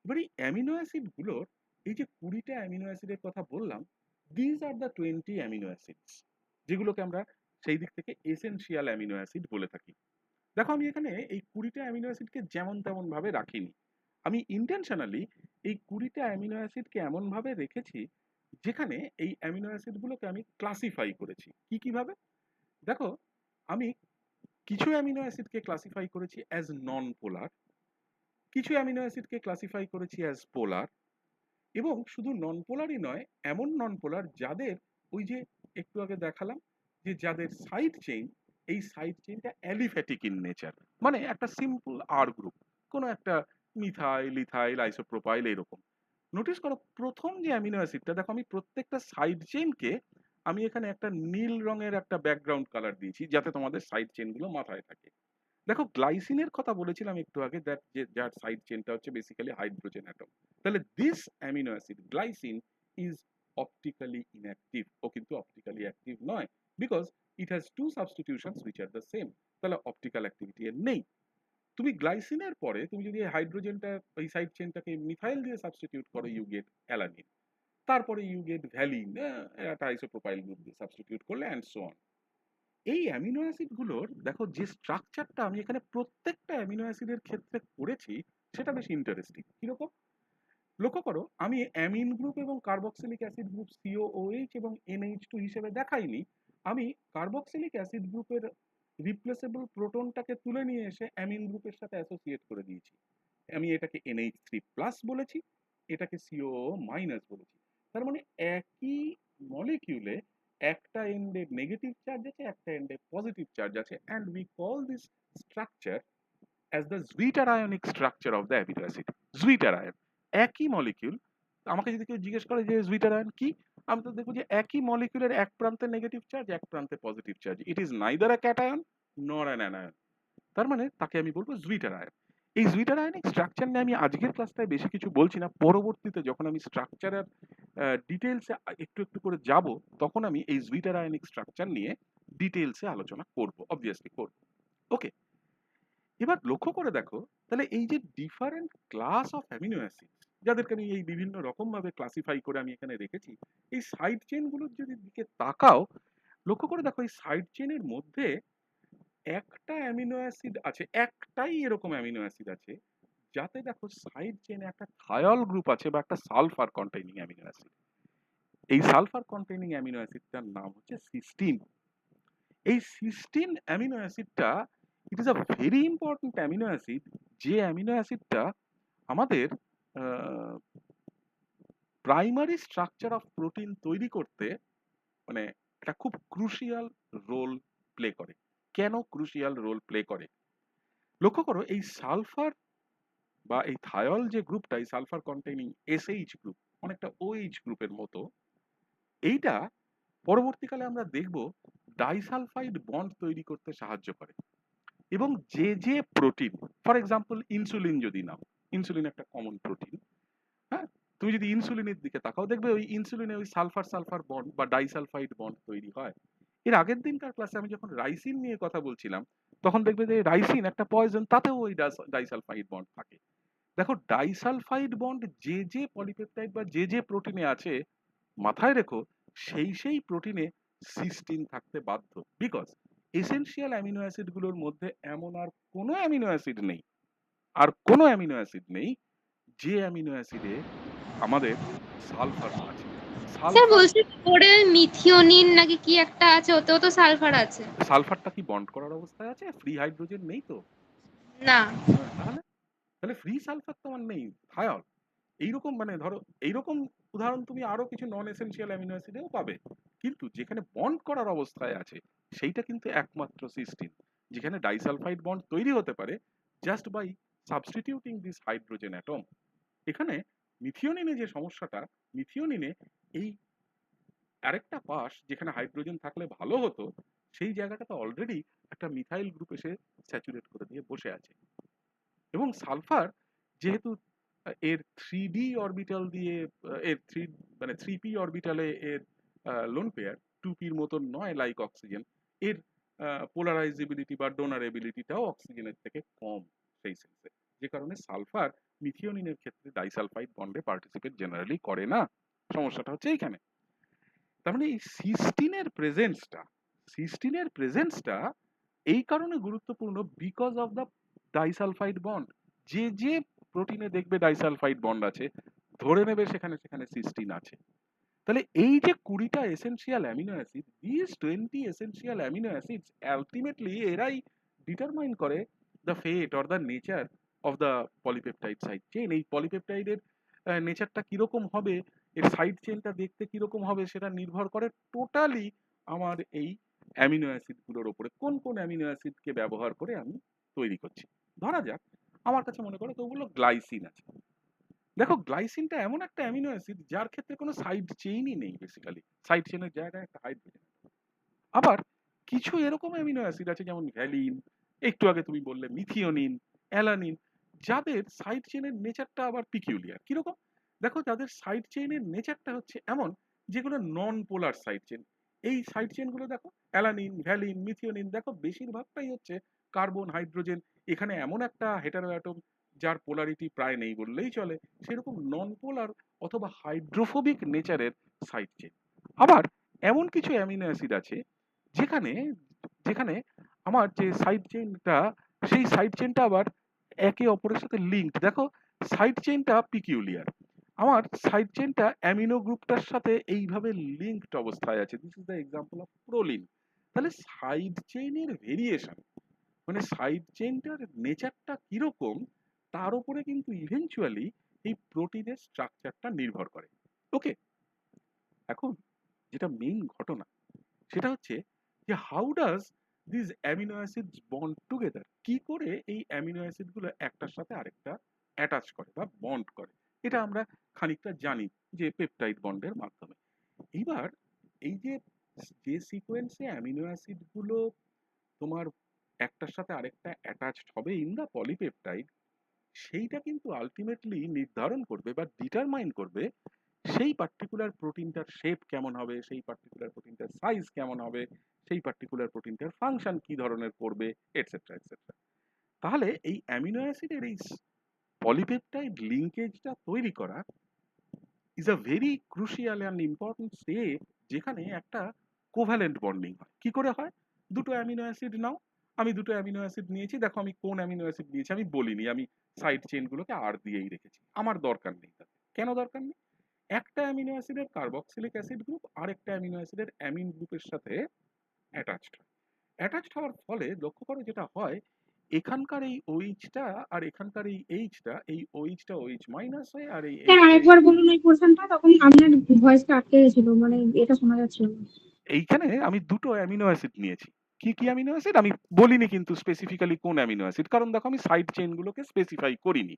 এবার এই অ্যামিনো অ্যাসিড গুলোর, এই যে 20টা অ্যামিনো অ্যাসিডের কথা বললাম, these are the 20 amino acids, যেগুলোকে আমরা সেই দিক থেকে এসেনশিয়াল অ্যামিনো অ্যাসিড বলে থাকি। দেখো, আমি এখানে এই 20টা অ্যামিনো অ্যাসিডকে যেমন তেমন ভাবে রাখিনি। আমি ইন্টেনশনালি এই 20টা অ্যামিনো অ্যাসিডকে এমন ভাবে রেখেছি যেখানে এই অ্যামিনো অ্যাসিড গুলোকে আমি ক্লাসিফাই করেছি। কি কিভাবে? দেখো, আমি কিছু অ্যামিনো অ্যাসিডকে ক্লাসিফাই করেছি অ্যাজ নন পোলার, কিছু অ্যামিনো অ্যাসিডকে ক্লাসিফাই করেছি অ্যাজ পোলার, এবং শুধু নন পোলারই নয়, এমন নন পোলার যাদের ওই যে একটু আগে দেখালাম যে যাদের সাইড চেইন, এই সাইড চেইনটা অ্যালিফ্যাটিক ইন নেচার, মানে একটা সিম্পল আর গ্রুপ, কোনো একটা মিথাইল, ইথাইল, আইসোপ্রোপাইল এরকম। নোটিস করো প্রথম যে অ্যামিনো অ্যাসিডটা, দেখো আমি প্রত্যেকটা সাইড চেইনকে আমি এখানে একটা নীল রঙের একটা ব্যাকগ্রাউন্ড কালার দিয়েছি যাতে তোমাদের সাইড চেইনগুলো মাথায় থাকে। দেখো, গ্লাইসিনের কথা বলেছিলাম একটু আগে, দ্যাট যে যার সাইড চেইনটা হচ্ছে বেসিক্যালি হাইড্রোজেন অ্যাটম। তাহলে this amino acid glycine is optically inactive. ও কিন্তু অপটিক্যালি অ্যাক্টিভ নয়, because it has two substitutions which are the same. তাহলে অপটিক্যাল অ্যাক্টিভিটি এর নেই। তুমি গ্লাইসিনের পরে তুমি যদি হাইড্রোজেনটা, ওই সাইড চেইনটাকে মিথাইল দিয়ে সাবস্টিটিউট করো, ইউ গেট অ্যালানিন। তারপরে ইউ গেট ভ্যালিন, একটা আইসোপ্রোপাইল গ্রুপ দিয়ে সাবস্টিটিউট করলে, অ্যান্ড সো অন। এই অ্যামিনো অ্যাসিড গুলোর দেখো যে স্ট্রাকচারটা আমি এখানে প্রত্যেকটা অ্যামিনো অ্যাসিডের ক্ষেত্রে করেছি, সেটা বেশ ইন্টারেস্টিং। কিরকম? লক্ষ্য করো, আমি অ্যামিন গ্রুপ এবং কার্বক্সিলিক অ্যাসিড গ্রুপ COOH এবং NH2 হিসেবে দেখাইনি। আমি কার্বক্সিলিক অ্যাসিড গ্রুপের রিপ্লেসেবল প্রোটনটাকে তুলে নিয়ে এসে অ্যামিন গ্রুপের সাথে অ্যাসোসিয়েট করে দিয়েছি। আমি এটাকে NH3+ বলেছি, এটাকে COO- বলেছি। তার মানে একই মলিকিউলে একটা এন্ডে নেগেটিভ চার্জ আছে, একটা এন্ডে পজিটিভ চার্জ আছে, and we call this structure as the জুইটার ionic structure of the amino acid. জুইটার ion, একই মলিকিউল। আমাকে যদি কেউ জিজ্ঞেস করে যে জুইটার আয়ন কি, আমি তো দেখবো যে একই মলিকিউলের এক প্রান্তে নেগেটিভ চার্জ, এক প্রান্তে positive charge. It is neither a cation নর অ্যান অ্যানায়ন। তার মানে তাকে আমি বলবো জুইটার আয়ন। এই জুইটার আয়নিক স্ট্রাকচার নিয়ে আমি আজকের ক্লাসটায় বেশি কিছু বলছি না। পরবর্তীতে যখন আমি স্ট্রাকচারের ডিটেলসে একটু একটু করে যাব, তখন আমি এই জুইটার আয়নিক স্ট্রাকচার নিয়ে ডিটেলসে আলোচনা করব, অবভিয়াসলি করব। ওকে, এবার লক্ষ্য করে দেখো, তাহলে এই যে different class of amino acid, যাদেরকে আমি এই বিভিন্ন রকম ভাবে ক্লাসিফাই করে আমি এখানে রেখেছি, এই সাইড চেইন গুলোর যদি দিকে তাকাও, লক্ষ্য করে দেখো এই সাইড চেইনের মধ্যে একটা অ্যামিনো অ্যাসিড আছে, একটাই এরকম অ্যামিনো অ্যাসিড আছে যাতে দেখো সাইড চেনে একটা থায়ল গ্রুপ আছে বা একটা সালফার কন্টেইনিং অ্যামিনো অ্যাসিড। এই সালফার কন্টেইনিং অ্যামিনো অ্যাসিডটার নাম হচ্ছে সিস্টিন। এই সিস্টিন অ্যামিনো অ্যাসিডটা it is a very important amino acid, যে অ্যামিনো অ্যাসিডটা আমাদের প্রাইমারি স্ট্রাকচার অফ প্রোটিন তৈরি করতে মানে একটা খুব ক্রুশিয়াল রোল প্লে করে। কেন ক্রুশিয়াল রোল প্লে করে? লক্ষ্য করো, এই সালফার বা এই থায়ল যে গ্রুপটা, এই সালফার কন্টেইনিং এসএইচ গ্রুপ, অনেকটা ওএইচ গ্রুপের মতো, এইটা পরবর্তীকালে আমরা দেখব ডাইসালফাইড বন্ড তৈরি করতে সাহায্য করে। এবং যে প্রোটিন, ফর এক্সাম্পল ইনসুলিন যদি নাও, ইনসুলিন একটা কমন প্রোটিন, হ্যাঁ, তুমি যদি ইনসুলিনের দিকে তাকাও দেখবে ওই ইনসুলিনে ওই সালফার সালফার বন্ড বা ডাইসালফাইড বন্ড তৈরি হয়। এর আগের দিনকার ক্লাসে আমি যখন রাইসিন নিয়ে কথা বলছিলাম তখন দেখবে যে রাইসিন একটা পয়জন, তাতেও ওই ডাইসালফাইড বন্ড থাকে। দেখো ডাইসালফাইড বন্ড যে পলিপেপটাইড বা যে প্রোটিনে আছে, মাথায় রেখো সেই প্রোটিনে সিস্টিন থাকতে বাধ্য, বিকজ এসেনশিয়াল অ্যামিনো অ্যাসিড গুলোর মধ্যে এমন আর কোনো অ্যামিনো অ্যাসিড নেই, যে অ্যামিনো অ্যাসিডে আমাদের সালফার আছে। স্যার সালফার, বলছি ওরে মিথিওনিন নাকি কি একটা আছে, ওতেও তো সালফার আছে। সালফারটা কি বন্ড করার অবস্থায় আছে? ফ্রি হাইড্রোজেন নেই তো। না। তাহলে তাহলে ফ্রি সালফার তোমার নেই, থায়ল। এইরকম মানে ধরো এইরকম উদাহরণ তুমি আরো কিছু নন এসেনশিয়াল অ্যামিনো অ্যাসিডেও পাবে, কিন্তু যেখানে বন্ড করার অবস্থায় আছে সেইটা কিন্তু একমাত্র সিস্টিন, যেখানে ডাইসালফাইড বন্ড তৈরি হতে পারে just by substituting this hydrogen atom. এখানে মিথিওনিনে যে সমস্যাটা, মিথিওনিনে এই আরেকটা পাশ যেখানে হাইড্রোজেন থাকলে ভালো হতো, সেই জায়গাটাতে অলরেডি একটা মিথাইল গ্রুপ এসে স্যাচুরেট করে দিয়ে বসে আছে। এবং সালফার যেহেতু এর 3d অরবিটাল দিয়ে এর 3p অরবিটালে এর লোন পেয়ার 2p এর মতন নয় লাইক অক্সিজেন, এর পোলারাইজেবিলিটি বা ডোনারেবিলিটিটাও অক্সিজেনের থেকে কম সেই সেন্সে, যে কারণে সালফার মিথিওনিনের ক্ষেত্রে ডাইসালফাইড বন্ডে পার্টিসিপেট জেনারেলি করে না। সমস্যাটা হচ্ছে এইখানে। তার মানে এই সিস্টিনের প্রেজেন্সটা এই কারণে গুরুত্বপূর্ণ, because of the disulphide bond. যে প্রোটিনে দেখবে ডাইসালফাইড বন্ড আছে, ধরে নেবে সেখানে সেখানে সিস্টিন আছে। তাহলে এই যে 20টা essential amino acid, this 20 essential amino acids ultimately এরাই ডিটারমাইন করে the fate or the nature of the polypeptide side chain. এই পলিপেপটাইডের নেচারটা কিরকম হবে, এর সাইড চেইনটা দেখতে কিরকম হবে, সেটা নির্ভর করে টোটালি আমার এই অ্যামিনো অ্যাসিড গুলোর উপরে, কোন কোন অ্যামিনো অ্যাসিডকে ব্যবহার করে আমি তৈরি করছি। ধরা যাক আমার কাছে মনে করো কতগুলো গ্লাইসিন আছে। দেখো গ্লাইসিনটা এমন একটা অ্যামিনো অ্যাসিড যার ক্ষেত্রে কোনো সাইড চেইনই নেই, বেসিক্যালি সাইড চেইনের জায়গায় একটা হাইড্রোজেন। আবার কিছু এরকম অ্যামিনো অ্যাসিড আছে যেমন ভ্যালিন, একটু আগে তুমি বললে মিথিওনিন, অ্যালানিন, যাদের সাইড চেইনের নেচারটা আবার পিকিউলিয়ার। কিরকম? দেখো যাদের সাইড চেইনের নেচারটা হচ্ছে এমন, যেগুলো নন পোলার সাইড চেইন। এই সাইড চেইনগুলো দেখো অ্যালানিন, ভ্যালিন, মিথিওনিন, দেখো বেশিরভাগটাই হচ্ছে কার্বন হাইড্রোজেন। এখানে এমন একটা হেটারো অ্যাটম যার পোলারিটি প্রায় নেই বললেই চলে, সেরকম নন পোলার অথবা হাইড্রোফোবিক নেচারের সাইড চেইন। আবার এমন কিছু অ্যামিনো অ্যাসিড আছে যেখানে যেখানে আমার যে সাইড চেইনটা, সেই সাইড চেইনটা আবার একে অপরের সাথে লিঙ্কড। দেখো সাইড চেইনটা পিকিউলিয়ার, আমার সাইড চেইনটা অ্যামিনো গ্রুপটার সাথে এইভাবে লিঙ্কড অবস্থায় আছে। This is the example of proline. তাহলে সাইড চেইনের ভেরিয়েশন, মানে সাইড চেইনটার নেচারটা কিরকম, তার উপরে কিন্তু ইভেনচুয়ালি এই প্রোটিনের স্ট্রাকচারটা নির্ভর করে। ওকে, এখন যেটা মেইন ঘটনা সেটা হচ্ছে যে how does this amino acids bond together, কি করে এই অ্যামিনো অ্যাসিড গুলো একটার সাথে আরেকটা অ্যাটাচ করে বা বন্ড করে। এটা আমরা খানিকটা জানি যে পেপটাইড বন্ডের মাধ্যমে। এইবার এই যে যে সিকোয়েন্সে অ্যামিনো অ্যাসিড গুলো তোমার একটার সাথে আরেকটা অ্যাটাচড হবে ইন দা পলিপেপটাইড, সেইটা কিন্তু আলটিমেটলি নির্ধারণ করবে বা ডিটারমাইন করবে সেই পার্টিকুলার প্রোটিনটার শেপ কেমন হবে, সেই পার্টিকুলার প্রোটিনটার সাইজ কেমন হবে, সেই পার্টিকুলার প্রোটিনটার ফাংশন কি ধরনের করবে, এটসেট্রা এটসেট্রা। তাহলে এই অ্যামিনো অ্যাসিডের এই পলিপেপটাইড লিঙ্কেজটা তৈরি করা is a very crucial and important step, যেখানে একটা কোভ্যালেন্ট বন্ডিং হয়। কি করে হয়? দুটো অ্যামিনো অ্যাসিড নাও, আমি দুটো অ্যামিনো অ্যাসিড নিয়েছি, দেখো আমি কোন অ্যামিনো অ্যাসিড নিয়েছি আমি বলিনি, আমি সাইড চেইনগুলোকে আর দিয়েই রেখেছি, আমার দরকার নেই তাতে। কেন দরকার নেই? একটা অ্যামিনো অ্যাসিডের কার্বক্সিলিক অ্যাসিড গ্রুপ আরেকটা অ্যামিনো অ্যাসিডের অ্যামিন গ্রুপের সাথে অ্যাটাচড হয়। অ্যাটাচড হওয়ার ফলে লক্ষ্য করো যেটা হয়, এখানকার এই ওইচটা আর এখানকার এই এইচটা, এই ওইচটা ওইচ মাইনাস হয়ে আর এই স্যার এইচটা আরেকবার বলুন ওই পোর্শনটা, তখন আপনার ভয়েসটা আটকে গেছিল, মানে এটা শোনা যাচ্ছিল না। এইখানে আমি দুটো অ্যামিনো অ্যাসিড নিয়েছি। কি কি অ্যামিনো অ্যাসিড আমি বলিনি কিন্তু স্পেসিফিক্যালি কোন অ্যামিনো অ্যাসিড, কারণ দেখো আমি সাইড চেইনগুলোকে স্পেসিফাই করিনি।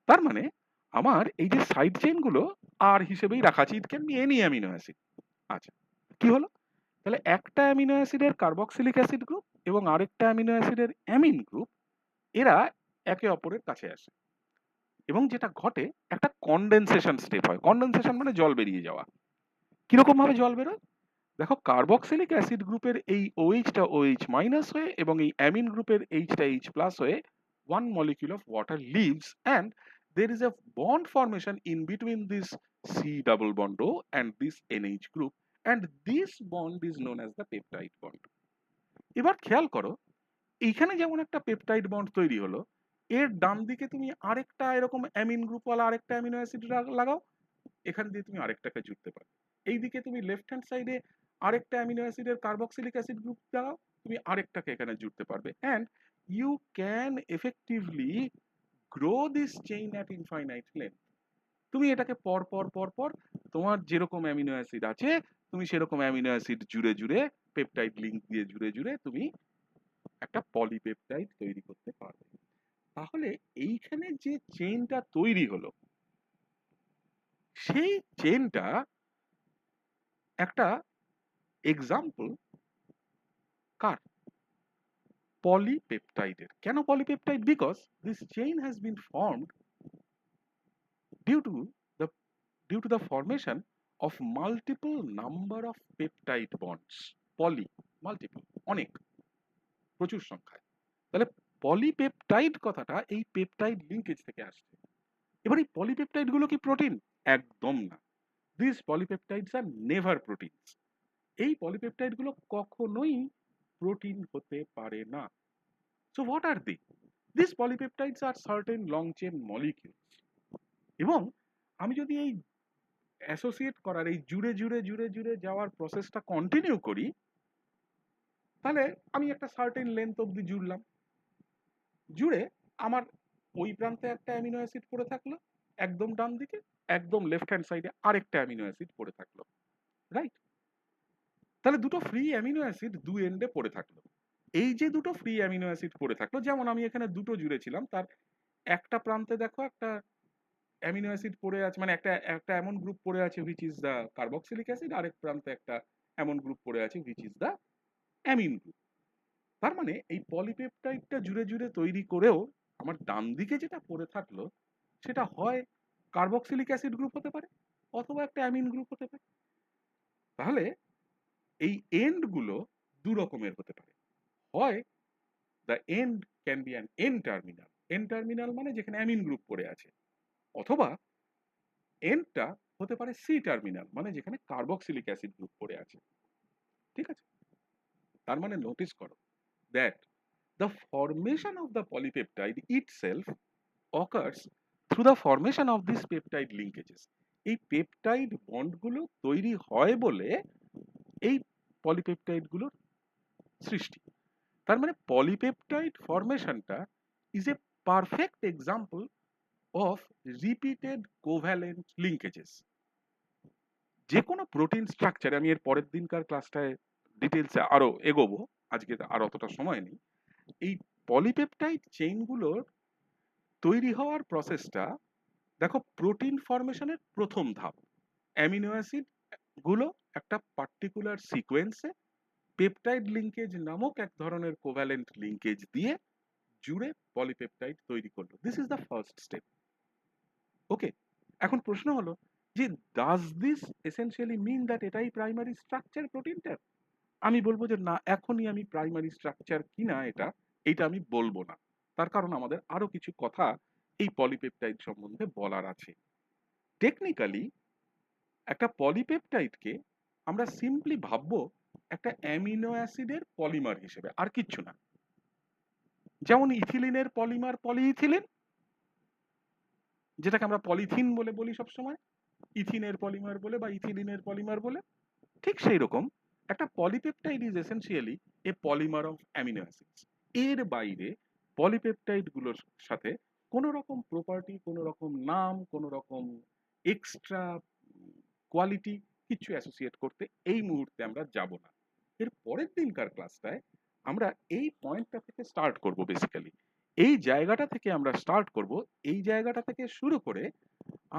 তার মানে আমার এই যে সাইড চেইনগুলো আর হিসেবেই রাখা আছে, it can be any amino acid. আচ্ছা, কি হলো? তাহলে একটা অ্যামিনো অ্যাসিডের কার্বক্সিলিক অ্যাসিড গ্রুপ এবং আরেকটা অ্যামিনো অ্যাসিডের অ্যামিন গ্রুপ, এরা একে অপরের কাছে আসে এবং যেটা ঘটে একটা কনডেনসেশন স্টেপ হয়। কনডেনসেশন মানে জল বেরিয়ে যাওয়া। কিরকম ভাবে জল বেরোয়? দেখো কার্বক্সিলিক অ্যাসিড গ্রুপের এই ওএইচটা ওএইচ মাইনাস হয়ে এবং এই অ্যামিন গ্রুপের এইচটা এইচ প্লাস হয়ে one molecule of water leaves and there is a bond formation in between this C double bond O and this NH group and this bond is known as the peptide bond. এবার খেয়াল করো, এইখানে যেমন একটা peptide bond তৈরি হলো, এর ডান দিকে তুমি আরেকটা এরকম অ্যামিন গ্রুপওয়ালা আরেকটা অ্যামিনো অ্যাসিড লাগাও, এখান দিয়ে তুমি আরেকটাকে জুড়তে পারবে। এইদিকে তুমি লেফট হ্যান্ড সাইডে আরেকটা অ্যামিনো অ্যাসিডের কার্বক্সিলিক অ্যাসিড গ্রুপ দাও, তুমি আরেকটাকে এখানে জুড়তে পারবে, and you can effectively grow this chain at infinite length. তুমি এটাকে পর পর পর পর তোমার যেরকম অ্যামিনো অ্যাসিড আছে তুমি সেরকম অ্যামিনো অ্যাসিড জুড়ে জুড়ে পেপটাইড লিঙ্ক দিয়ে জুড়ে জুড়ে তুমি একটা পলিপেপটাইড তৈরি করতে পারবে। তাহলে এইখানে যে চেইনটা তৈরি হলো, সেই চেইনটা একটা এক্সাম্পল কার? পলিপেপটাইডের। কেন polypeptide? Because this chain has been formed due to the formation of multiple number of peptide bonds. Poly multiple, অনেক, প্রচুর সংখ্যায়। তাহলে পলিপেপটাইড কথাটা এই পেপটাইড লিঙ্কেজ থেকে আসছে। এবার এই পলিপেপটাইড গুলো কি প্রোটিন? একদম না। This polypeptides are never proteins. এই পলিপেপটাইড গুলো কখনোই প্রোটিন হতে পারে না। So what are the? This polypeptides are certain long chain molecules. এবং আমি যদি এই অ্যাসোসিয়েট করার এই জুড়ে জুড়ে জুড়ে জুড়ে যাওয়ার প্রসেসটা কন্টিনিউ করি, তাহলে আমি একটা সার্টেন লেন্থ অবধি জুড়লাম, জুড়ে আমার ওই প্রান্তে একটা অ্যামিনো অ্যাসিড পড়ে থাকলো একদম ডান দিকে, একদম লেফট হ্যান্ড সাইডে আরেকটা অ্যামিনো অ্যাসিড পড়ে থাকলো, রাইট? তাহলে দুটো ফ্রি অ্যামিনো অ্যাসিড দু এন্ডে পড়ে থাকলো। এই যে দুটো ফ্রি অ্যামিনো অ্যাসিড পড়ে থাকলো, যেমন আমি এখানে দুটো জুড়েছিলাম, তার একটা প্রান্তে দেখো একটা অ্যামিনো অ্যাসিড পড়ে আছে, মানে একটা একটা এমন গ্রুপ পড়ে আছে which is the carboxylic acid, আরেক প্রান্তে একটা এমন গ্রুপ পড়ে আছে which is the amine group. তার মানে এই পলিপেপটাইডটা জুড়ে জুড়ে তৈরি করেও আমার ডান দিকে যেটা পড়ে থাকলো সেটা হয় কার্বক্সিলিক অ্যাসিড গ্রুপ হতে পারে অথবা একটা অ্যামিন গ্রুপ হতে পারে। তাহলে এই এন্ড গুলো দু রকমের হতে পারে, হয় the end can be an N terminal, N terminal মানে যেখানে অ্যামিন গ্রুপ পড়ে আছে, অথবা এন্ডটা হতে পারে সি টার্মিনাল মানে যেখানে কার্বক্সিলিক অ্যাসিড গ্রুপ পড়ে আছে। ঠিক আছে? তার মানে নোটিস করো that the formation of the polypeptide itself occurs through the formation of these peptide linkages. এই পেপটাইড বন্ডগুলো তৈরি হয় বলে এই পলিপেপটাইড গুলোর সৃষ্টি। তার মানে পলিপেপটাইড ফরমেশনটা is a perfect example of repeated covalent linkages. যে কোনো প্রোটিন স্ট্রাকচারে, আমি এর পরের দিনকার ক্লাসটায় ডিটেলসে আরো এগোবো, আজকে আর অতটা সময় নেই, এই পলিপেপটাইড চেইনগুলোর তৈরি হওয়ার প্রসেসটা দেখো প্রোটিন ফরমেশনের প্রথম ধাপ, অ্যামিনো অ্যাসিড গুলো একটা পার্টিকুলার সিকোয়েন্সে পেপটাইড লিঙ্কেজ নামক এক ধরনের কোভ্যালেন্ট লিঙ্কেজ দিয়ে জুড়ে পলিপেপটাইড তৈরি করলো। This is the first step. Okay, এখন প্রশ্ন হলো যে does this essentially mean that এটাই প্রাইমারি স্ট্রাকচার প্রোটিনটার? আমি বলবো যে না, এখনই আমি প্রাইমারি স্ট্রাকচার কিনা এইটা আমি বলবো না। তার কারণ আমাদের আরো কিছু কথা এই পলিপেপটাইড সম্বন্ধে বলার আছে। টেকনিক্যালি একটা পলিপেপটাইডকে আমরা সিম্পলি ভাববো একটা অ্যামিনো অ্যাসিডের পলিমার হিসেবে, আর কিচ্ছু না। যেমন ইথিলিনের পলিমার পলিইথিলিন, যেটাকে আমরা পলিথিন বলে বলি সবসময়, ইথিনের পলিমার বলে বা ইথিলিনের পলিমার বলে। ঠিক সেই রকম একটা polypeptide is essentially A polymer of amino acids. এর বাইরে পলিপেপটাইড গুলোর সাথে কোনো রকম প্রপার্টি, কোনো রকম নাম, কোনো রকম এক্সট্রা কোয়ালিটি কিছু অ্যাসোসিয়েট করতে এই মুহূর্তে আমরা যাব না। এর পরের দিনকার ক্লাসটায় আমরা এই পয়েন্টটা থেকে স্টার্ট করব। বেসিক্যালি এই জায়গাটা থেকে আমরা স্টার্ট করব। এই জায়গাটা থেকে শুরু করে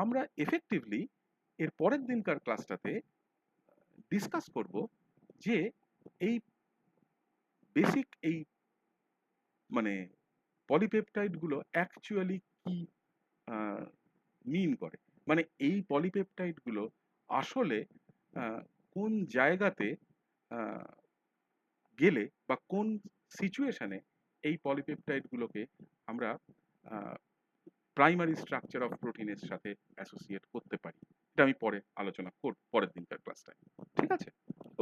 আমরা এফেক্টিভলি এর পরের দিনকার ক্লাসটাতে ডিসকাস করব যে এই বেসিক এই মানে পলিপেপটাইড গুলো অ্যাকচুয়ালি কি মিন করে, মানে এই পলিপেপটাইড গুলো আসলে কোন জায়গাতে গেলে বা কোন সিচুয়েশনে এই পলিপেপটাইড গুলোকে আমরা প্রাইমারি স্ট্রাকচার অফ প্রোটিনের সাথে অ্যাসোসিয়েট করতে পারি। এটা আমি পরে আলোচনা করব পরের দিনকার ক্লাসটায়। ঠিক আছে,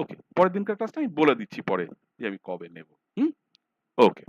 ওকে, পরের দিনকার ক্লাসটা আমি বলে দিচ্ছি পরে যে আমি কবে নেব। ওকে।